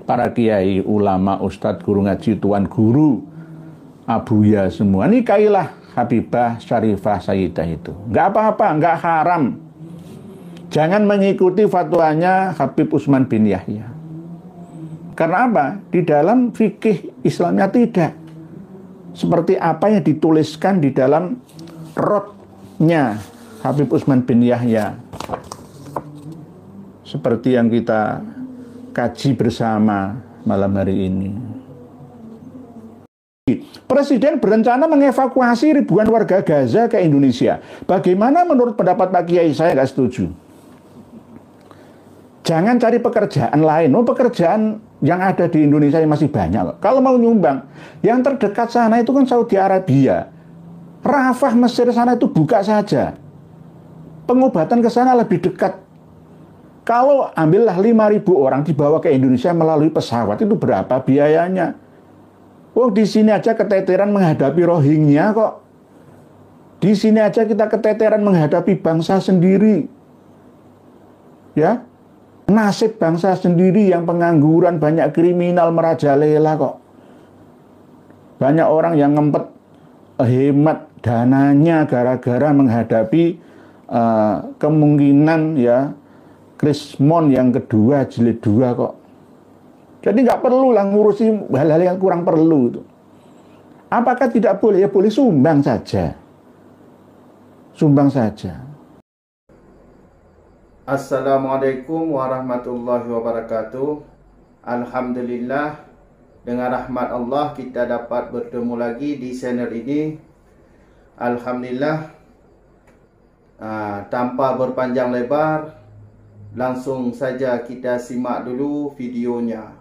para kiai, ulama, ustadz, guru ngaji, tuan guru, abuya semua. Nikailah Habibah Syarifah Sayyidah itu. Nggak apa-apa, nggak haram. Jangan mengikuti fatwanya Habib Utsman bin Yahya. Karena apa? Di dalam fikih Islamnya tidak seperti apa yang dituliskan di dalam rotnya Habib Utsman bin Yahya. Seperti yang kita kaji bersama malam hari ini. Presiden berencana mengevakuasi ribuan warga Gaza ke Indonesia. Bagaimana menurut pendapat Pak Kiai? Saya nggak setuju. Jangan cari pekerjaan lain. Pekerjaan yang ada di Indonesia yang masih banyak. Kalau mau nyumbang, yang terdekat sana itu kan Saudi Arabia. Rafah Mesir sana itu buka saja. Pengobatan ke sana lebih dekat. Kalau ambillah 5.000 orang dibawa ke Indonesia melalui pesawat, itu berapa biayanya? Di sini aja keteteran menghadapi Rohingya kok. Di sini aja kita keteteran menghadapi bangsa sendiri. Ya, nasib bangsa sendiri yang pengangguran, banyak kriminal merajalela kok. Banyak orang yang ngempet hemat dananya gara-gara menghadapi kemungkinan ya Krismon yang kedua, jilid 2 kok. Jadi nggak perlu lah ngurusi hal-hal yang kurang perlu itu. Apakah tidak boleh? Ya boleh, sumbang saja. Sumbang saja. Assalamualaikum warahmatullahi wabarakatuh. Alhamdulillah, dengan rahmat Allah kita dapat bertemu lagi di channel ini. Alhamdulillah, tanpa berpanjang lebar, langsung saja kita simak dulu videonya.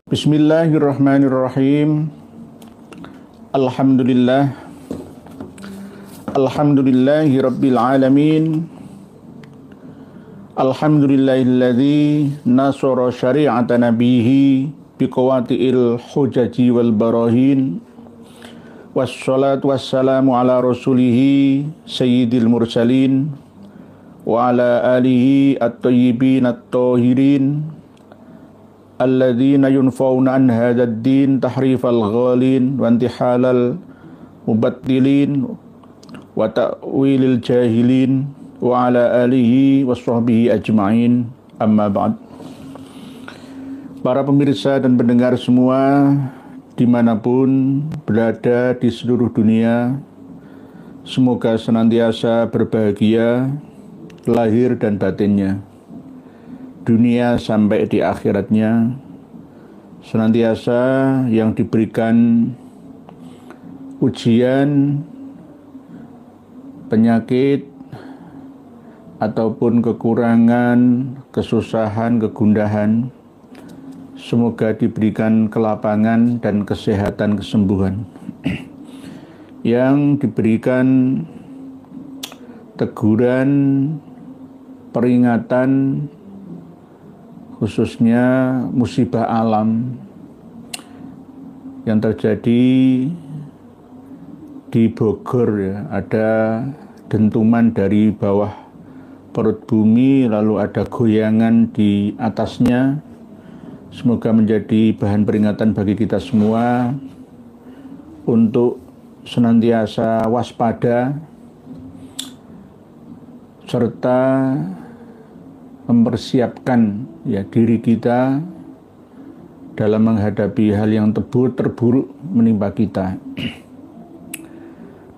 Bismillahirrahmanirrahim. Alhamdulillah. Alhamdulillahi rabbil alamin. Alhamdulillahilladzi nasara syari'ata nabihi biqawati'il hujaji wal barahin. Wassalatu wassalamu ala rasulihi sayyidil mursalin wa ala alihi at-tayyibin at-tahirin alladzina yunfauna an hadzal din tahrifal ghalin wa intihalal mubattilin wa ta'wilil jahilin wa ala alihi wa sahbihi ajma'in, amma ba'd. Para pemirsa dan pendengar semua dimanapun berada di seluruh dunia, semoga senantiasa berbahagia lahir dan batinnya, dunia sampai di akhiratnya, senantiasa yang diberikan ujian, penyakit, ataupun kekurangan, kesusahan, kegundahan, semoga diberikan kelapangan dan kesehatan, kesembuhan. Yang diberikan teguran, peringatan, khususnya musibah alam yang terjadi di Bogor ya, ada dentuman dari bawah perut bumi, lalu ada goyangan di atasnya. Semoga menjadi bahan peringatan bagi kita semua untuk senantiasa waspada serta mempersiapkan ya diri kita dalam menghadapi hal yang terburuk menimpa kita.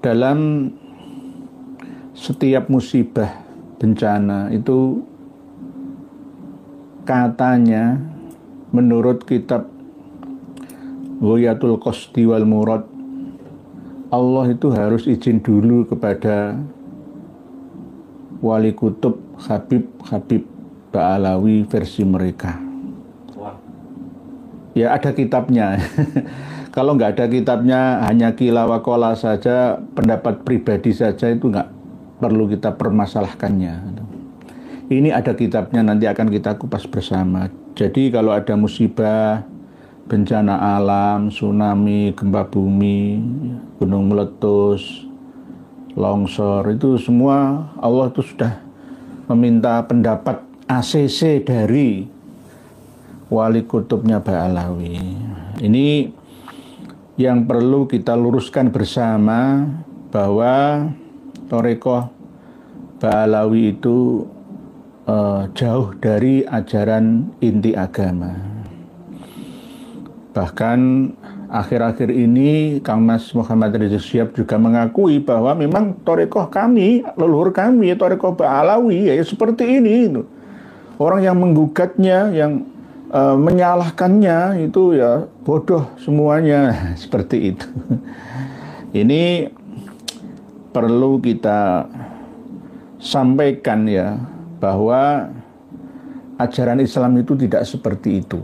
Dalam setiap musibah bencana itu katanya menurut kitab Ghayatul Qasdi wal Murad, Allah itu harus izin dulu kepada wali kutub Habib Ba'alawi versi mereka. Ya ada kitabnya. Kalau nggak ada kitabnya, hanya kila wakola saja, pendapat pribadi saja, itu nggak perlu kita permasalahkannya. Ini ada kitabnya, nanti akan kita kupas bersama. Jadi kalau ada musibah, bencana alam, tsunami, gempa bumi, gunung meletus, longsor, itu semua Allah itu sudah meminta pendapat ACC dari wali kutubnya Ba'alawi. Ini yang perlu kita luruskan bersama, bahwa Thariqah Ba'alawi itu jauh dari ajaran inti agama. Bahkan akhir-akhir ini Kang Mas Muhammad Rizik Syihab juga mengakui bahwa memang Thariqah kami, leluhur kami, Thariqah Ba'alawi ya seperti ini. Orang yang menggugatnya, yang menyalahkannya itu ya bodoh semuanya, seperti itu. Ini perlu kita sampaikan ya, bahwa ajaran Islam itu tidak seperti itu.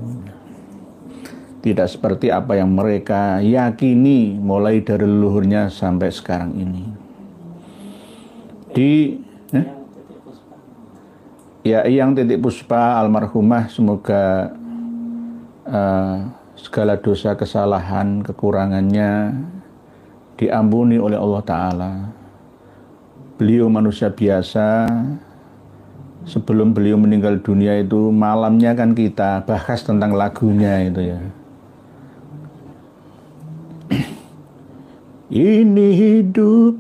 Tidak seperti apa yang mereka yakini mulai dari leluhurnya sampai sekarang ini. Yang Titik Puspa almarhumah, semoga segala dosa, kesalahan, kekurangannya diampuni oleh Allah Ta'ala. Beliau manusia biasa. Sebelum beliau meninggal dunia itu, malamnya kan kita bahas tentang lagunya itu ya. Ini hidup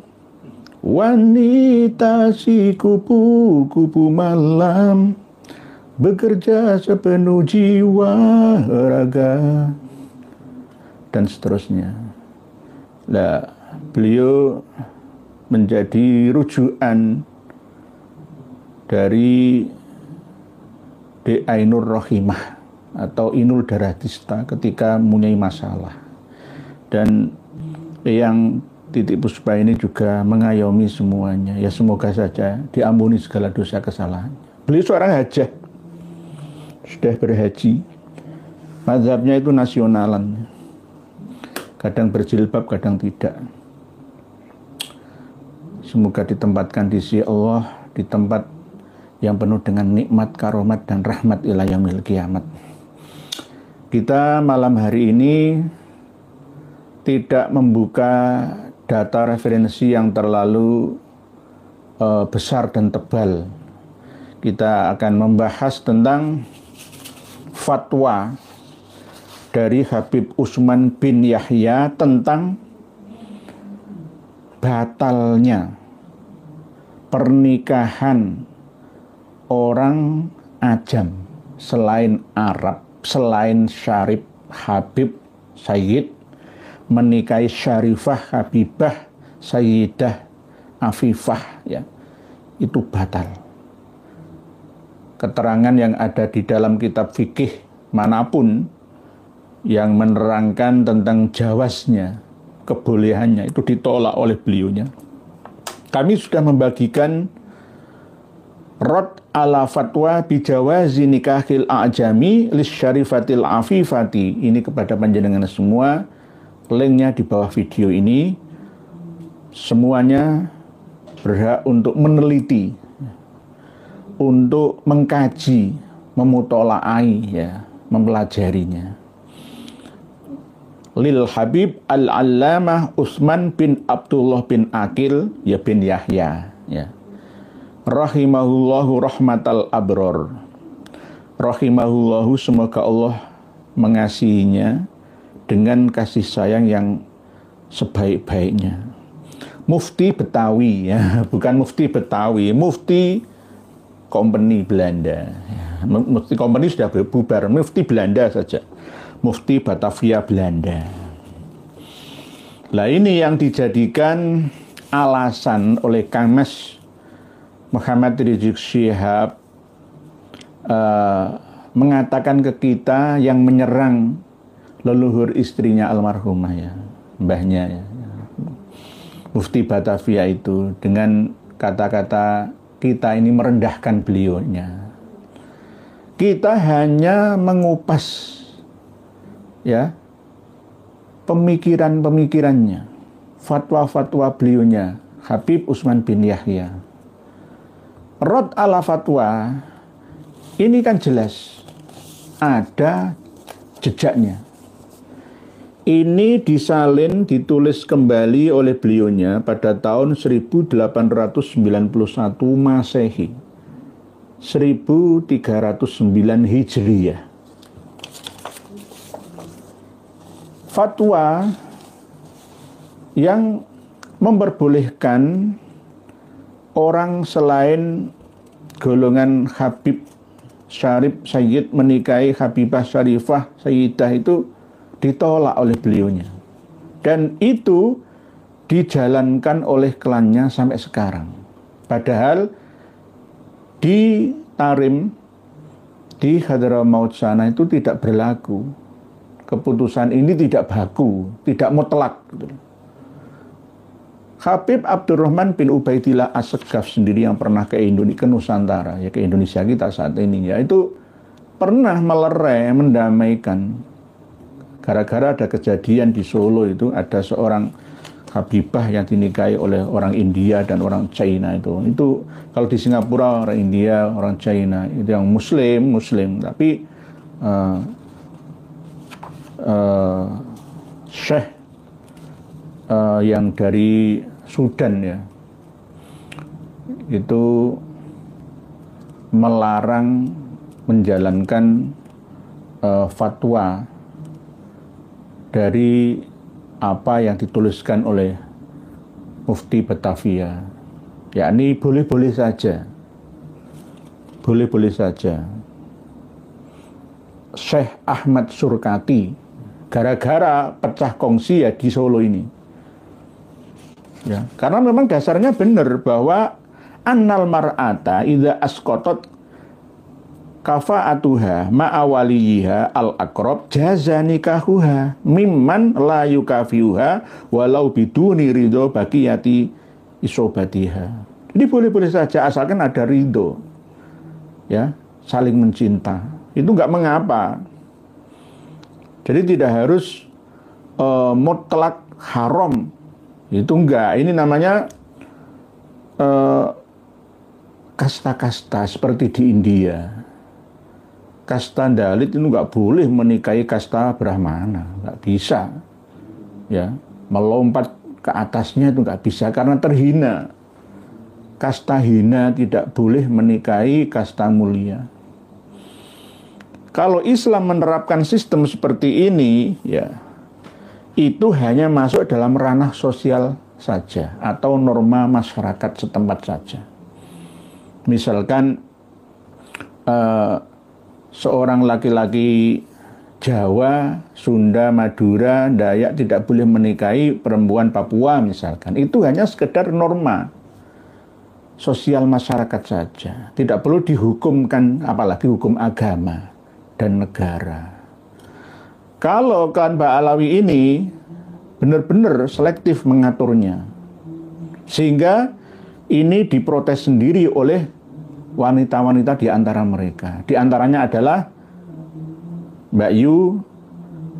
wanita si kupu-kupu malam, bekerja sepenuh jiwa raga, dan seterusnya. Nah, beliau menjadi rujukan dari Ainur Rohimah atau Inul Daratista ketika mempunyai masalah. Dan yang Titik Puspa ini juga mengayomi semuanya. Ya semoga saja diampuni segala dosa kesalahan. Beliau seorang hajah, sudah berhaji. Mazhabnya itu nasionalan. Kadang berjilbab, kadang tidak. Semoga ditempatkan di sisi Allah, di tempat yang penuh dengan nikmat, karomat, dan rahmat ila yaumil kiamat. Kita malam hari ini tidak membuka data referensi yang terlalu besar dan tebal. Kita akan membahas tentang fatwa dari Habib Utsman bin Yahya tentang batalnya pernikahan orang ajam selain Arab, selain Syarif Habib Sayyid, menikahi Syarifah Habibah Sayyidah Afifah ya, itu batal. Keterangan yang ada di dalam kitab fikih manapun yang menerangkan tentang jawaznya, kebolehannya, itu ditolak oleh beliaunya. Kami sudah membagikan Rod ala fatwa bijawazi nikahil a'jami lis syarifatil afifati ini kepada panjenengan semua. Linknya di bawah video ini. Semuanya berhak untuk meneliti, untuk mengkaji, memutolaai ya, mempelajarinya. Lil Habib Al-Allamah Utsman bin Abdullah bin Aqil ya bin Yahya ya. Rahimahullahu rahmatal abror. Rahimahullahu, semoga Allah mengasihinya dengan kasih sayang yang sebaik-baiknya. Mufti Betawi ya, bukan mufti Betawi, mufti company Belanda. Mufti company sudah bubar, mufti Belanda saja. Mufti Batavia Belanda. Lah ini yang dijadikan alasan oleh Kang Mas Muhammad Rizik Syihab mengatakan ke kita yang menyerang leluhur istrinya almarhumah ya, mbahnya ya, Mufti Batavia itu, dengan kata-kata kita ini merendahkan beliaunya. Kita hanya mengupas ya pemikiran-pemikirannya, fatwa-fatwa beliaunya Habib Utsman bin Yahya. Rod ala fatwa ini kan jelas ada jejaknya. Ini disalin, ditulis kembali oleh beliaunya pada tahun 1891 Masehi, 1309 Hijriyah. fatwa yang memperbolehkan orang selain golongan Habib Syarif Sayyid menikahi Habibah Syarifah Sayyidah itu ditolak oleh beliaunya. Dan itu dijalankan oleh klannya sampai sekarang. Padahal di Tarim, di Hadramaut sana itu tidak berlaku. Keputusan ini tidak baku, tidak mutlak. Habib Abdurrahman bin Ubaidillah As-Segaf sendiri yang pernah ke Indonesia, ke Nusantara, ya ke Indonesia kita saat ini, ya itu pernah melerai, mendamaikan. Gara-gara ada kejadian di Solo itu, ada seorang Habibah yang dinikahi oleh orang India dan orang China itu. Itu kalau di Singapura orang India, orang China itu yang Muslim, tapi Syekh yang dari Sudan ya, itu melarang menjalankan fatwa dari apa yang dituliskan oleh Mufti Batavia, yakni boleh-boleh saja, boleh-boleh saja. Syekh Ahmad Surkati gara-gara pecah kongsi ya di Solo ini, ya, karena memang dasarnya benar bahwa annal mar'ata idza asqatat kafa'atuha ma'awaliyiha al-aqrab jaza nikahuha mimman la yukafiuha walau biduni ridho baqiyati isobatiha. Jadi boleh-boleh saja asalkan ada ridho, ya, saling mencinta, itu nggak mengapa. Jadi tidak harus mutlak haram, itu enggak. Ini namanya kasta-kasta seperti di India. Kasta Dalit itu nggak boleh menikahi kasta Brahmana, nggak bisa, ya, melompat ke atasnya itu nggak bisa karena terhina. Kasta hina tidak boleh menikahi kasta mulia. Kalau Islam menerapkan sistem seperti ini, ya, itu hanya masuk dalam ranah sosial saja atau norma masyarakat setempat saja. Misalkan seorang laki-laki Jawa, Sunda, Madura, Dayak tidak boleh menikahi perempuan Papua misalkan. Itu hanya sekedar norma sosial masyarakat saja. Tidak perlu dihukumkan, apalagi hukum agama dan negara. Kalau klan Ba'alawi ini benar-benar selektif mengaturnya, sehingga ini diprotes sendiri oleh wanita-wanita di antara mereka. Di antaranya adalah Mbak Yu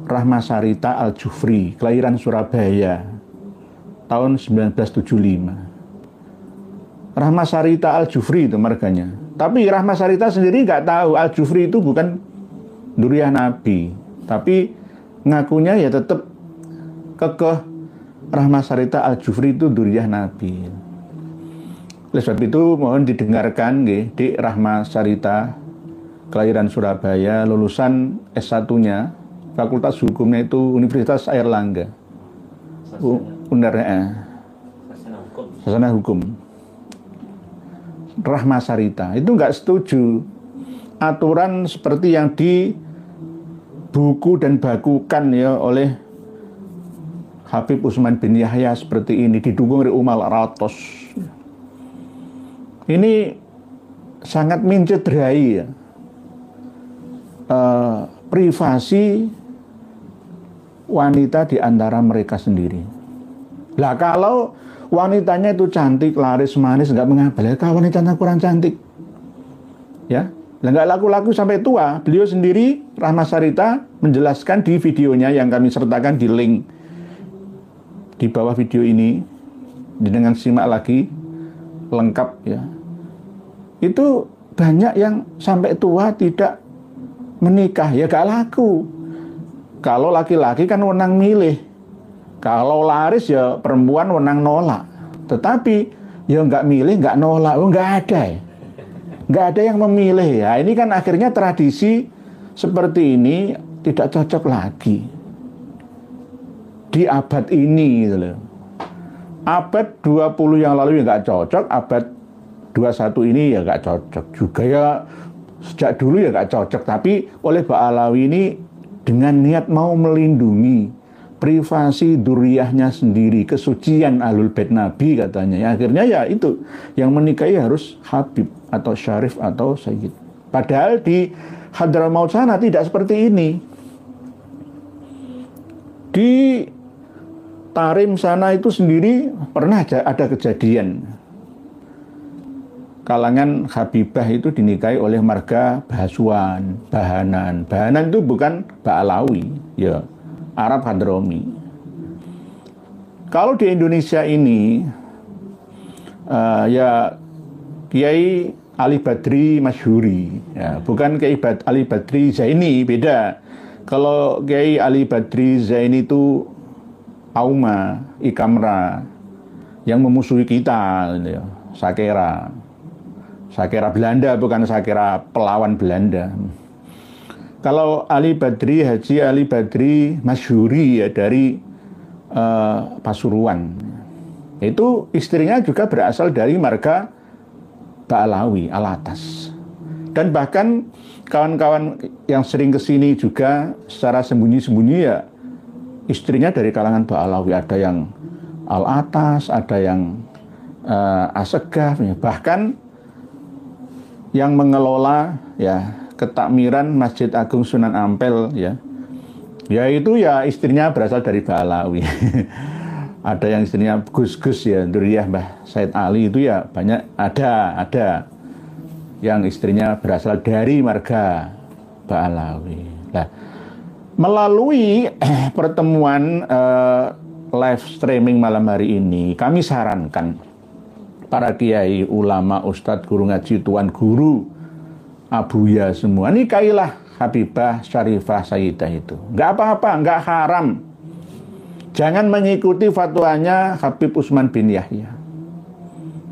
Rahmasarita Al-Jufri, kelahiran Surabaya, tahun 1975. Rahmasarita Al-Jufri itu marganya. Tapi Rahmasarita sendiri nggak tahu Al-Jufri itu bukan Duriyah Nabi. Tapi ngakunya ya tetap kekeh Rahmasarita Al-Jufri itu Duriyah Nabi. Oleh sebab itu mohon didengarkan di Rahmasarita, kelahiran Surabaya, lulusan S1-nya, Fakultas Hukumnya itu Universitas Airlangga. Sasana Hukum. Rahmasarita itu nggak setuju aturan seperti yang di buku dan bakukan ya oleh Habib Utsman bin Yahya seperti ini, didukung oleh Umal Ratos. Ini sangat mencederai ya, privasi wanita di antara mereka sendiri. Lah kalau wanitanya itu cantik, laris, manis, nggak mengapa. Kalau wanitanya kurang cantik, ya, nggak laku-laku sampai tua. Beliau sendiri, Rahmasarita, menjelaskan di videonya yang kami sertakan di link di bawah video ini, dengan simak lagi lengkap ya. Itu banyak yang sampai tua tidak menikah, ya gak laku. Kalau laki-laki kan wenang milih, kalau laris ya perempuan wenang nolak. Tetapi ya nggak milih, nggak nolak, nggak ada ya. Nggak ada yang memilih ya. Ini kan akhirnya tradisi seperti ini tidak cocok lagi. di abad ini gitu loh. Abad 20 yang lalu ya nggak cocok, abad 21 ini ya nggak cocok juga, ya sejak dulu ya nggak cocok. Tapi oleh Ba'alawi ini dengan niat mau melindungi privasi duriyahnya sendiri, kesucian Ahlul Bait Nabi katanya, ya akhirnya ya itu yang menikahi harus Habib atau Syarif atau Sayyid. Padahal di Hadramaut sana tidak seperti ini. Di Tarim sana itu sendiri pernah ada kejadian kalangan Habibah itu dinikahi oleh marga Bahaswan, Bahanan. Bahanan itu bukan Ba'alawi, ya Arab Hadrami. Kalau di Indonesia ini ya Kiai Ali Badri Masyhuri, ya bukan Kiai Ali Badri Zaini, beda. Kalau Kiai Ali Badri Zaini itu Auma Ikamra yang memusuhi kita, gitu ya. Sakera Belanda, bukan Sakera pelawan Belanda. Kalau Ali Badri, Haji Ali Badri Masyhuri ya dari Pasuruan, itu istrinya juga berasal dari marga Ba'alawi, Alatas. Dan bahkan kawan-kawan yang sering kesini juga secara sembunyi-sembunyi ya istrinya dari kalangan Ba'alawi, ada yang Al-Atas, ada yang Asegaf, ya. Bahkan yang mengelola ya ketakmiran Masjid Agung Sunan Ampel ya itu ya istrinya berasal dari Ba'alawi. Ada yang istrinya Gus-Gus ya, Duriyah Mbah Said Ali itu ya banyak, ada yang istrinya berasal dari marga Ba'alawi. Nah, melalui pertemuan live streaming malam hari ini, kami sarankan para kiai, ulama, ustadz, guru ngaji, tuan guru, abuya semua, nikahilah Habibah, Syarifah, Sayyidah itu. Nggak apa-apa, nggak haram. Jangan mengikuti fatwanya Habib Utsman bin Yahya.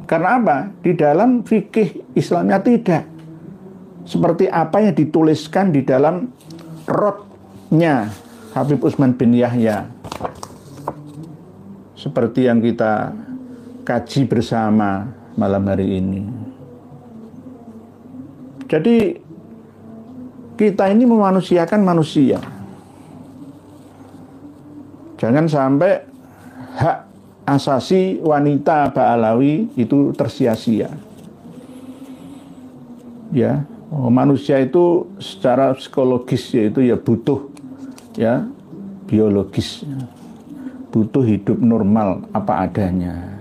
Karena apa? Di dalam fikih Islamnya tidak seperti apa yang dituliskan di dalam rotnya Habib Utsman bin Yahya, seperti yang kita kaji bersama malam hari ini. Jadi kita ini memanusiakan manusia. Jangan sampai hak asasi wanita Ba'alawi itu tersia-sia. Ya, manusia itu secara psikologis yaitu ya butuh ya biologis, butuh hidup normal apa adanya.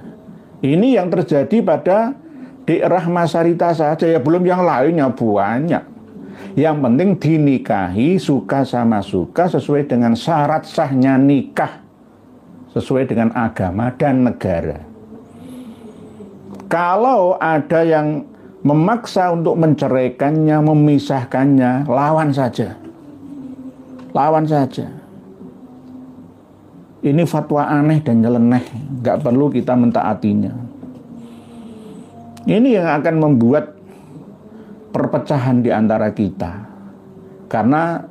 Ini yang terjadi pada Dik Rahma Sarita saja, ya belum yang lainnya banyak. Yang penting dinikahi suka sama suka sesuai dengan syarat sahnya nikah, sesuai dengan agama dan negara. Kalau ada yang memaksa untuk menceraikannya, memisahkannya, lawan saja. Lawan saja. Ini fatwa aneh dan nyeleneh, nggak perlu kita mentaatinya. Ini yang akan membuat perpecahan di antara kita. Karena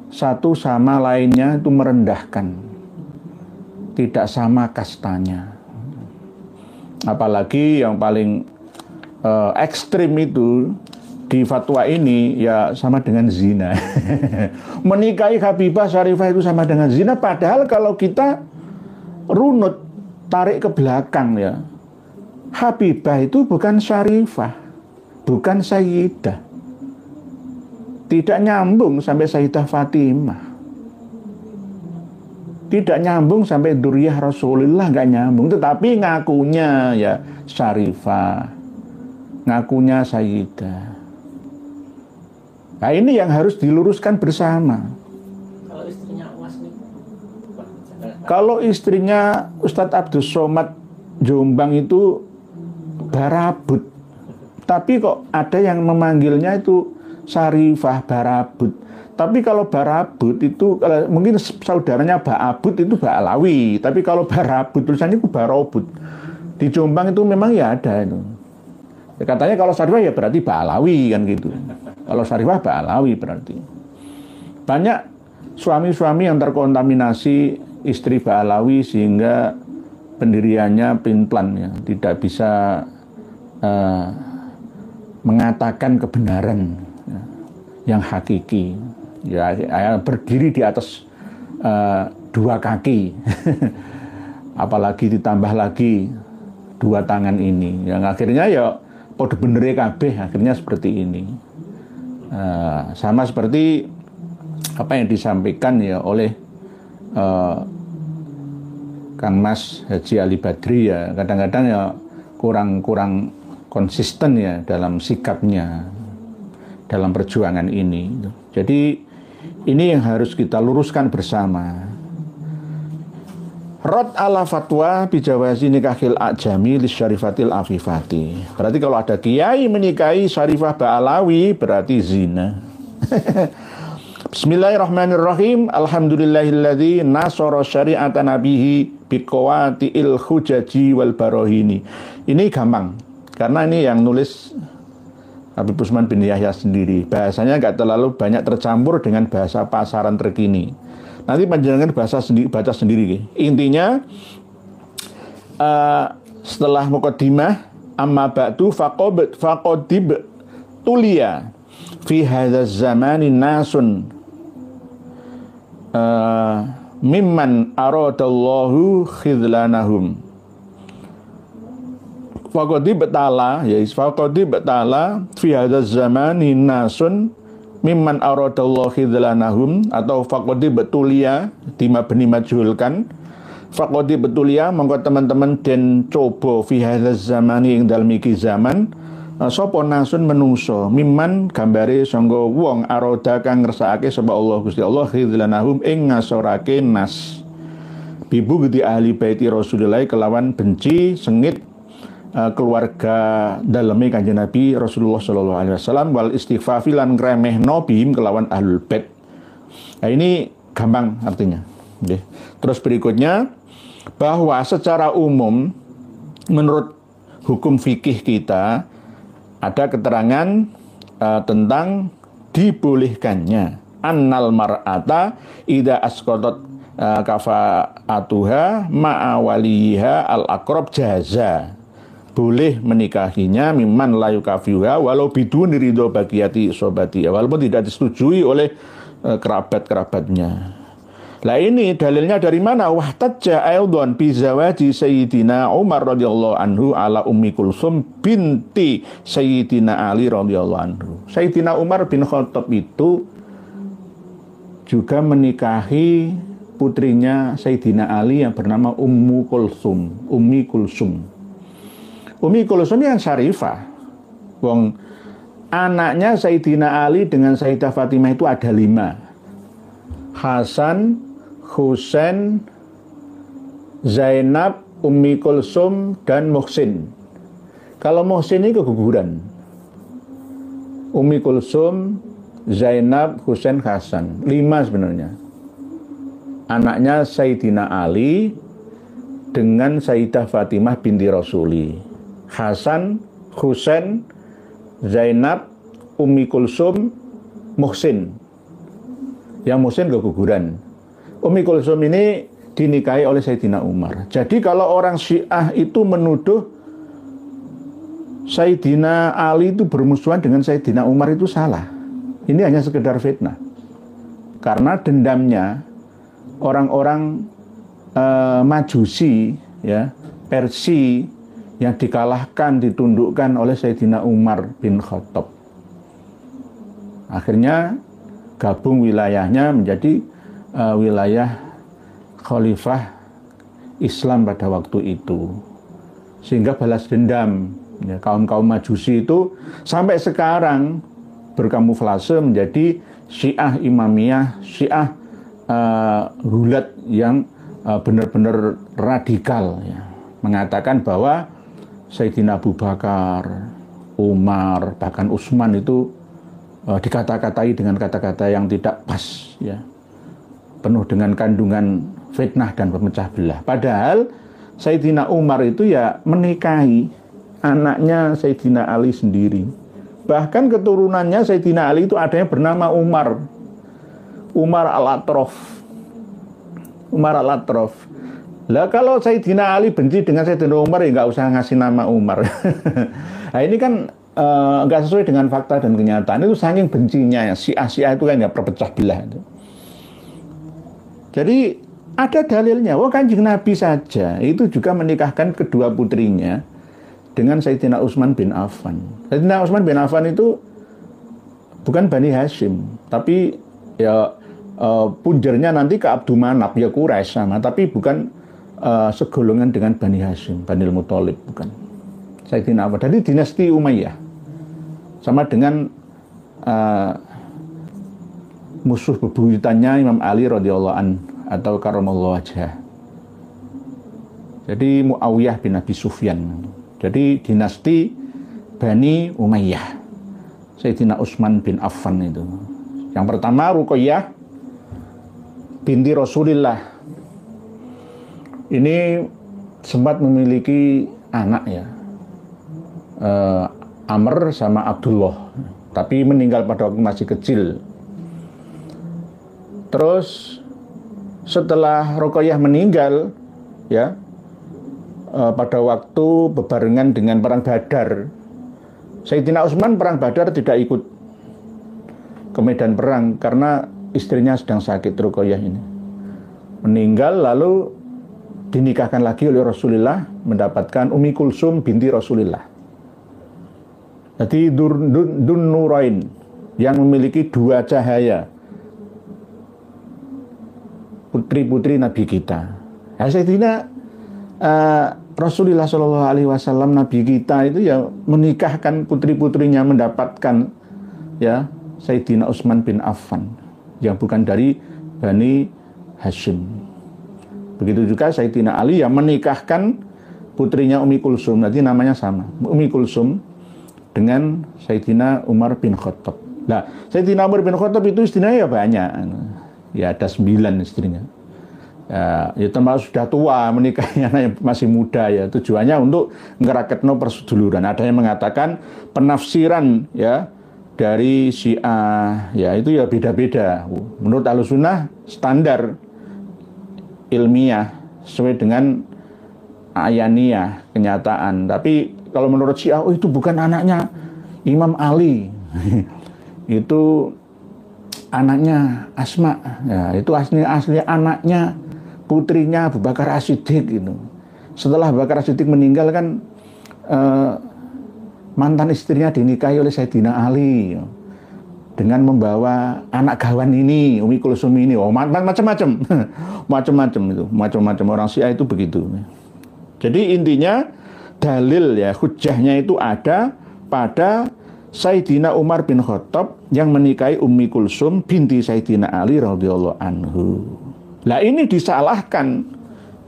satu sama lainnya itu merendahkan. Tidak sama kastanya. Apalagi yang paling ekstrim itu di fatwa ini ya sama dengan zina. Menikahi Habibah Syarifah itu sama dengan zina. Padahal kalau kita runut, tarik ke belakang ya, Habibah itu bukan Syarifah, bukan Sayyidah. Tidak nyambung sampai Sayyidah Fatimah. Tidak nyambung sampai Duriyah Rasulullah, nggak nyambung. Tetapi ngakunya ya Syarifah, ngakunya Sayyidah. Nah ini yang harus diluruskan bersama. Kalau istrinya UAS nih? Kalau istrinya Ustadz Abdus Somad Jombang itu Barabut. Tapi kok ada yang memanggilnya itu Syarifah Barabut. Tapi kalau Barabut itu mungkin saudaranya Ba'abut itu Ba'alawi. Tapi kalau Barabut tulisannya itu Barobut. Di Jombang itu memang ya ada itu. Ya, katanya kalau Syarifah ya berarti Ba'alawi kan gitu. Kalau Syarifah Ba'alawi berarti. Banyak suami-suami yang terkontaminasi istri Ba'alawi sehingga pendiriannya pelin-pelan ya, tidak bisa mengatakan kebenaran ya, yang hakiki ya, berdiri di atas dua kaki apalagi ditambah lagi dua tangan ini yang akhirnya ya podo benere kabeh, akhirnya seperti ini. Sama seperti apa yang disampaikan ya oleh Kang Mas Haji Ali Badri ya, kadang-kadang ya kurang konsisten ya dalam sikapnya dalam perjuangan ini. Jadi ini yang harus kita luruskan bersama. Rad ala fatwa bijawazi nikahil ajami li syarifatil afifati. Berarti kalau ada kiai menikahi syarifah Ba'alawi berarti zina. Bismillahirrahmanirrahim. Alhamdulillahilladzi nasara syari'ata nabihi biqawati'il hujaji wal barohini. Ini gampang karena ini yang nulis Habib Usman bin Yahya sendiri. Bahasanya nggak terlalu banyak tercampur dengan bahasa pasaran terkini. Nanti panjenengan baca sendiri. Intinya setelah muqaddimah amma ba'du faqadib tulia fi hadzal zamani nasun mimman aradallahu khidlanahum. Faqadib ta'ala fi hadzal zamani nasun mimman aradallahu khidlanahum, atau faqadi betulia dima beni majhulkan. Faqadi betulia mongko teman-teman den coba fi hadzal zamani ing dalem iki zaman sapa nasun menungso mimman gambare sangga wong arada kang ngersakake sapa Allah Gusti Allah khidlanahum ing ngasorake nas bibu gede ahli baiti Rasulullah kelawan benci sengit keluarga daleme Kanjeng Nabi Rasulullah sallallahu alaihi wasallam wal istighfafi lan ngremehno bihim kelawan ahlul bait. Nah, ini gampang artinya. Oke. Terus berikutnya bahwa secara umum menurut hukum fikih kita ada keterangan tentang dibolehkannya annal mar'ata idza asqatat kafa'atuha ma'a waliha al-aqrab jaza. Boleh menikahinya mimman layu kafiha walau bidun ridho bagiyati sobati, walaupun tidak disetujui oleh kerabat-kerabatnya. Lah ini dalilnya dari mana? Wahtajja aidon bi zawaji Sayyidina Umar radhiyallahu anhu ala Ummi Kulsum binti Sayyidina Ali radhiyallahu anhu. Sayyidina Umar bin Khattab itu juga menikahi putrinya Sayyidina Ali yang bernama Ummi Kulsum. Ummi Kulsum yang syarifah. Wong anaknya Sayyidina Ali dengan Sayyidah Fatimah itu ada 5. Hasan, Husain, Zainab, Ummi Kulsum, dan Muhsin. Kalau Muhsin ini keguguran. Ummi Kulsum, Zainab, Husain, Hasan. 5 sebenarnya. Anaknya Sayyidina Ali dengan Sayyidah Fatimah binti Rasuli. Hasan, Husain, Zainab, Ummi Kulsum, Muhsin. Yang Muhsin keguguran. Ummi Kulsum ini dinikahi oleh Sayyidina Umar. Jadi kalau orang Syiah itu menuduh Sayyidina Ali itu bermusuhan dengan Sayyidina Umar itu salah. Ini hanya sekedar fitnah. Karena dendamnya orang-orang Majusi, ya, Persia yang dikalahkan, ditundukkan oleh Sayyidina Umar bin Khattab. Akhirnya gabung wilayahnya menjadi wilayah khalifah Islam pada waktu itu. Sehingga balas dendam ya, kaum-kaum Majusi itu sampai sekarang berkamuflase menjadi Syiah Imamiyah, Syiah gulat yang benar-benar radikal ya. Mengatakan bahwa Sayyidina Abu Bakar, Umar, bahkan Utsman itu dikata-katai dengan kata-kata yang tidak pas ya. Penuh dengan kandungan fitnah dan pemecah belah. Padahal Sayyidina Umar itu ya menikahi anaknya Sayyidina Ali sendiri. Bahkan keturunannya Sayyidina Ali itu ada yang bernama Umar. Umar al-Atrof. Umar al-Atrof. Lah kalau Sayyidina Ali benci dengan Sayyidina Umar, ya nggak usah ngasih nama Umar. Nah ini kan nggak sesuai dengan fakta dan kenyataan. Itu saking bencinya ya. Syiah itu kan ya perpecah belah itu. Jadi ada dalilnya. Kanjeng Nabi saja itu juga menikahkan kedua putrinya dengan Sayyidina Utsman bin Affan. Sayyidina Utsman bin Affan itu bukan Bani Hashim, tapi ya punjernya nanti ke Abdul Manaf, ya Quraisy sama, tapi bukan segolongan dengan Bani Hashim, Bani Muthalib, bukan. Sayyidina Affan dari dinasti Umayyah, sama dengan musuh bebuyutannya Imam Ali radhiyallahu an atau karamallahu wajhah. Jadi Muawiyah bin Abi Sufyan. Jadi dinasti Bani Umayyah. Sayyidina Utsman bin Affan itu. Yang pertama Ruqayyah binti Rasulillah. Ini sempat memiliki anak ya. Amr sama Abdullah. Tapi meninggal pada waktu masih kecil. Terus setelah Ruqayyah meninggal ya, pada waktu bebarengan dengan perang Badar, Sayyidina Utsman perang Badar tidak ikut ke medan perang karena istrinya sedang sakit. Ruqayyah ini meninggal, lalu dinikahkan lagi oleh Rasulullah, mendapatkan Ummi Kulsum binti Rasulullah. Jadi Dun Nurain yang memiliki dua cahaya, putri-putri Nabi kita. Ya, Sayyidina Rasulullah Shallallahu Alaihi Wasallam, Nabi kita itu ya menikahkan putri-putrinya, mendapatkan ya Sayyidina Utsman bin Affan yang bukan dari Bani Hashim. Begitu juga Sayyidina Ali yang menikahkan putrinya Ummi Kulsum, nanti namanya sama, Ummi Kulsum dengan Sayyidina Umar bin Khattab. Nah, Sayyidina Umar bin Khattab itu istrinya ya banyak, ya ada 9 istrinya. Ya termasuk sudah tua, menikahnya yang masih muda ya. Tujuannya untuk ngeraketno perseduluran. Ada yang mengatakan penafsiran ya dari Syiah ya itu ya beda-beda. Menurut Ahlussunnah standar ilmiah sesuai dengan ayaniyah, kenyataan. Tapi kalau menurut Syiah, itu bukan anaknya Imam Ali. Itu anaknya Asma. Ya, itu asli anaknya, putrinya Abu Bakar As-Siddiq gitu. Setelah Abu Bakar As-Siddiq meninggal kan mantan istrinya dinikahi oleh Sayyidina Ali dengan membawa anak gawan ini, Ummi Kulsum ini. Macam-macam. Macam-macam orang Syiah itu begitu. Jadi intinya dalil ya, hujjahnya itu ada pada Sayyidina Umar bin Khattab yang menikahi Ummi Kulsum binti Sayyidina Ali radhiyallahu anhu. Lah ini disalahkan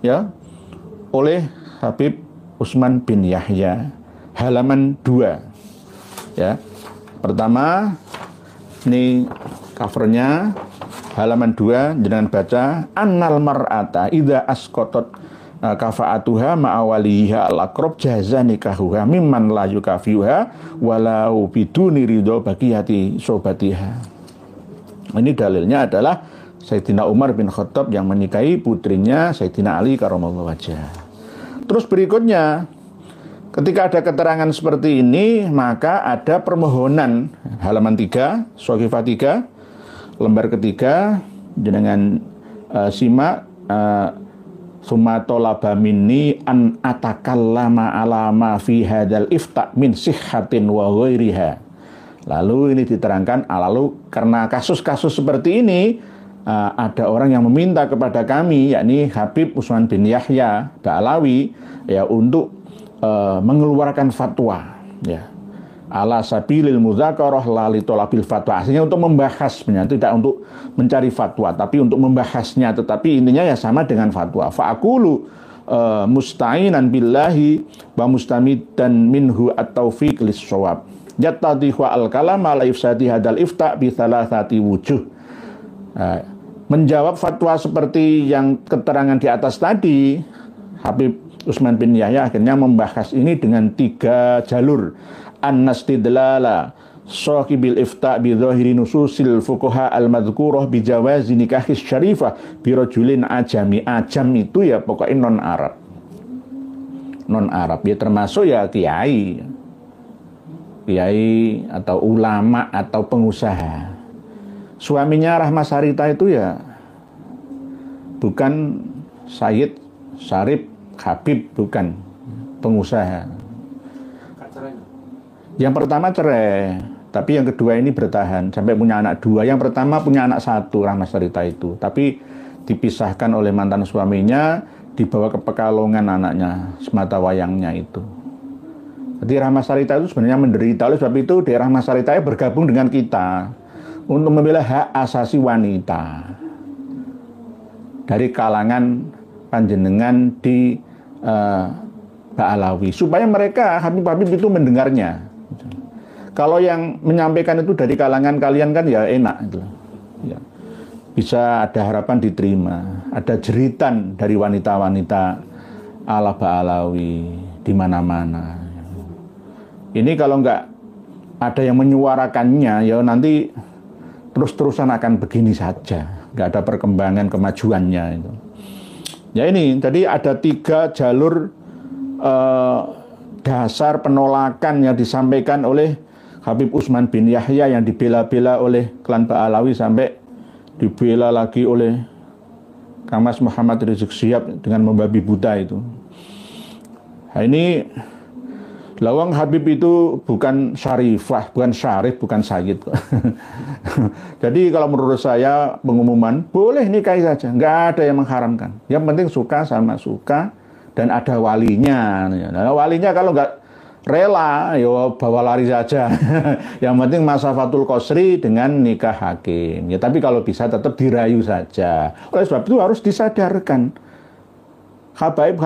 ya oleh Habib Utsman bin Yahya, halaman 2. Ya. Pertama ini covernya halaman 2, jangan baca annal mar'ata idza asqatat kafaatuha ma'awaliha al-aqrab jaza nikahuha mimman la yukafiuha walau biduni ridho baqiyati sobatiha. Ini dalilnya adalah Sayyidina Umar bin Khattab yang menikahi putrinya Sayyidina Ali karramallahu wajhah. Terus berikutnya, ketika ada keterangan seperti ini, maka ada permohonan halaman 3, Shaqifah 3, lembar ketiga, dengan simak summa talaba minni an atakallama ala ma fi hadzal ifta min sihhatin wa ghairiha. Lalu ini diterangkan, lalu karena kasus-kasus seperti ini ada orang yang meminta kepada kami, yakni Habib Utsman bin Yahya Ba'alawi ya, untuk mengeluarkan fatwa ya ala sabilil mudzakarah la li talabil fatwa. Artinya untuk membahasnya, tidak untuk mencari fatwa, tapi untuk membahasnya. Tetapi intinya ya sama dengan fatwa. Fa'aqulu musta'inan billahi wa mustamidan minhu at-taufiq lis-shawab. Yattadhihu al-kalam ala ifsadi hadal ifta bi thalathati wujuh. Menjawab fatwa seperti yang keterangan di atas tadi, Habib Utsman bin Yahya akhirnya membahas ini dengan 3 jalur. An-nastidlala sahibil ifta bi dhahiri nususil fuqaha al-madhkurah bi jawazi nikahis syarifah bi rajulin ajami. Ajam itu ya pokoknya non Arab. Non Arab ya termasuk ya kiai atau ulama atau pengusaha. Suaminya Rahma Sarita itu ya bukan Sayyid Syarif Habib, bukan, pengusaha. Yang pertama cerai, tapi yang kedua ini bertahan sampai punya anak 2. Yang pertama punya anak 1, Rahma Sarita itu, tapi dipisahkan oleh mantan suaminya, dibawa ke Pekalongan anaknya, semata wayangnya itu. Jadi Rahma Sarita itu sebenarnya menderita. Oleh sebab itu Rahma Sarita bergabung dengan kita untuk membela hak asasi wanita dari kalangan panjenengan di Ba'alawi, supaya mereka Habib-Habib itu mendengarnya. Kalau yang menyampaikan itu dari kalangan kalian kan ya enak gitu. Ya. Bisa ada harapan diterima, ada jeritan dari wanita-wanita ala Ba'alawi di mana-mana. Ini kalau nggak ada yang menyuarakannya, ya nanti terus-terusan akan begini saja, nggak ada perkembangan kemajuannya itu. Ya ini, jadi ada 3 jalur dasar penolakan yang disampaikan oleh Habib Utsman bin Yahya yang dibela-bela oleh klan Ba'alawi sampai dibela lagi oleh Kamas Muhammad Rizik Syihab dengan membabi buta itu. Nah ini lawang Habib itu bukan syarifah, bukan syarif, bukan sayyid. Jadi kalau menurut saya pengumuman boleh nikahi saja, nggak ada yang mengharamkan. Yang penting suka sama suka dan ada walinya. Nah, walinya kalau nggak rela, ya bawa lari saja. Yang penting masafatul qasri dengan nikah hakim. Ya tapi kalau bisa tetap dirayu saja. Oleh sebab itu harus disadarkan. Habaib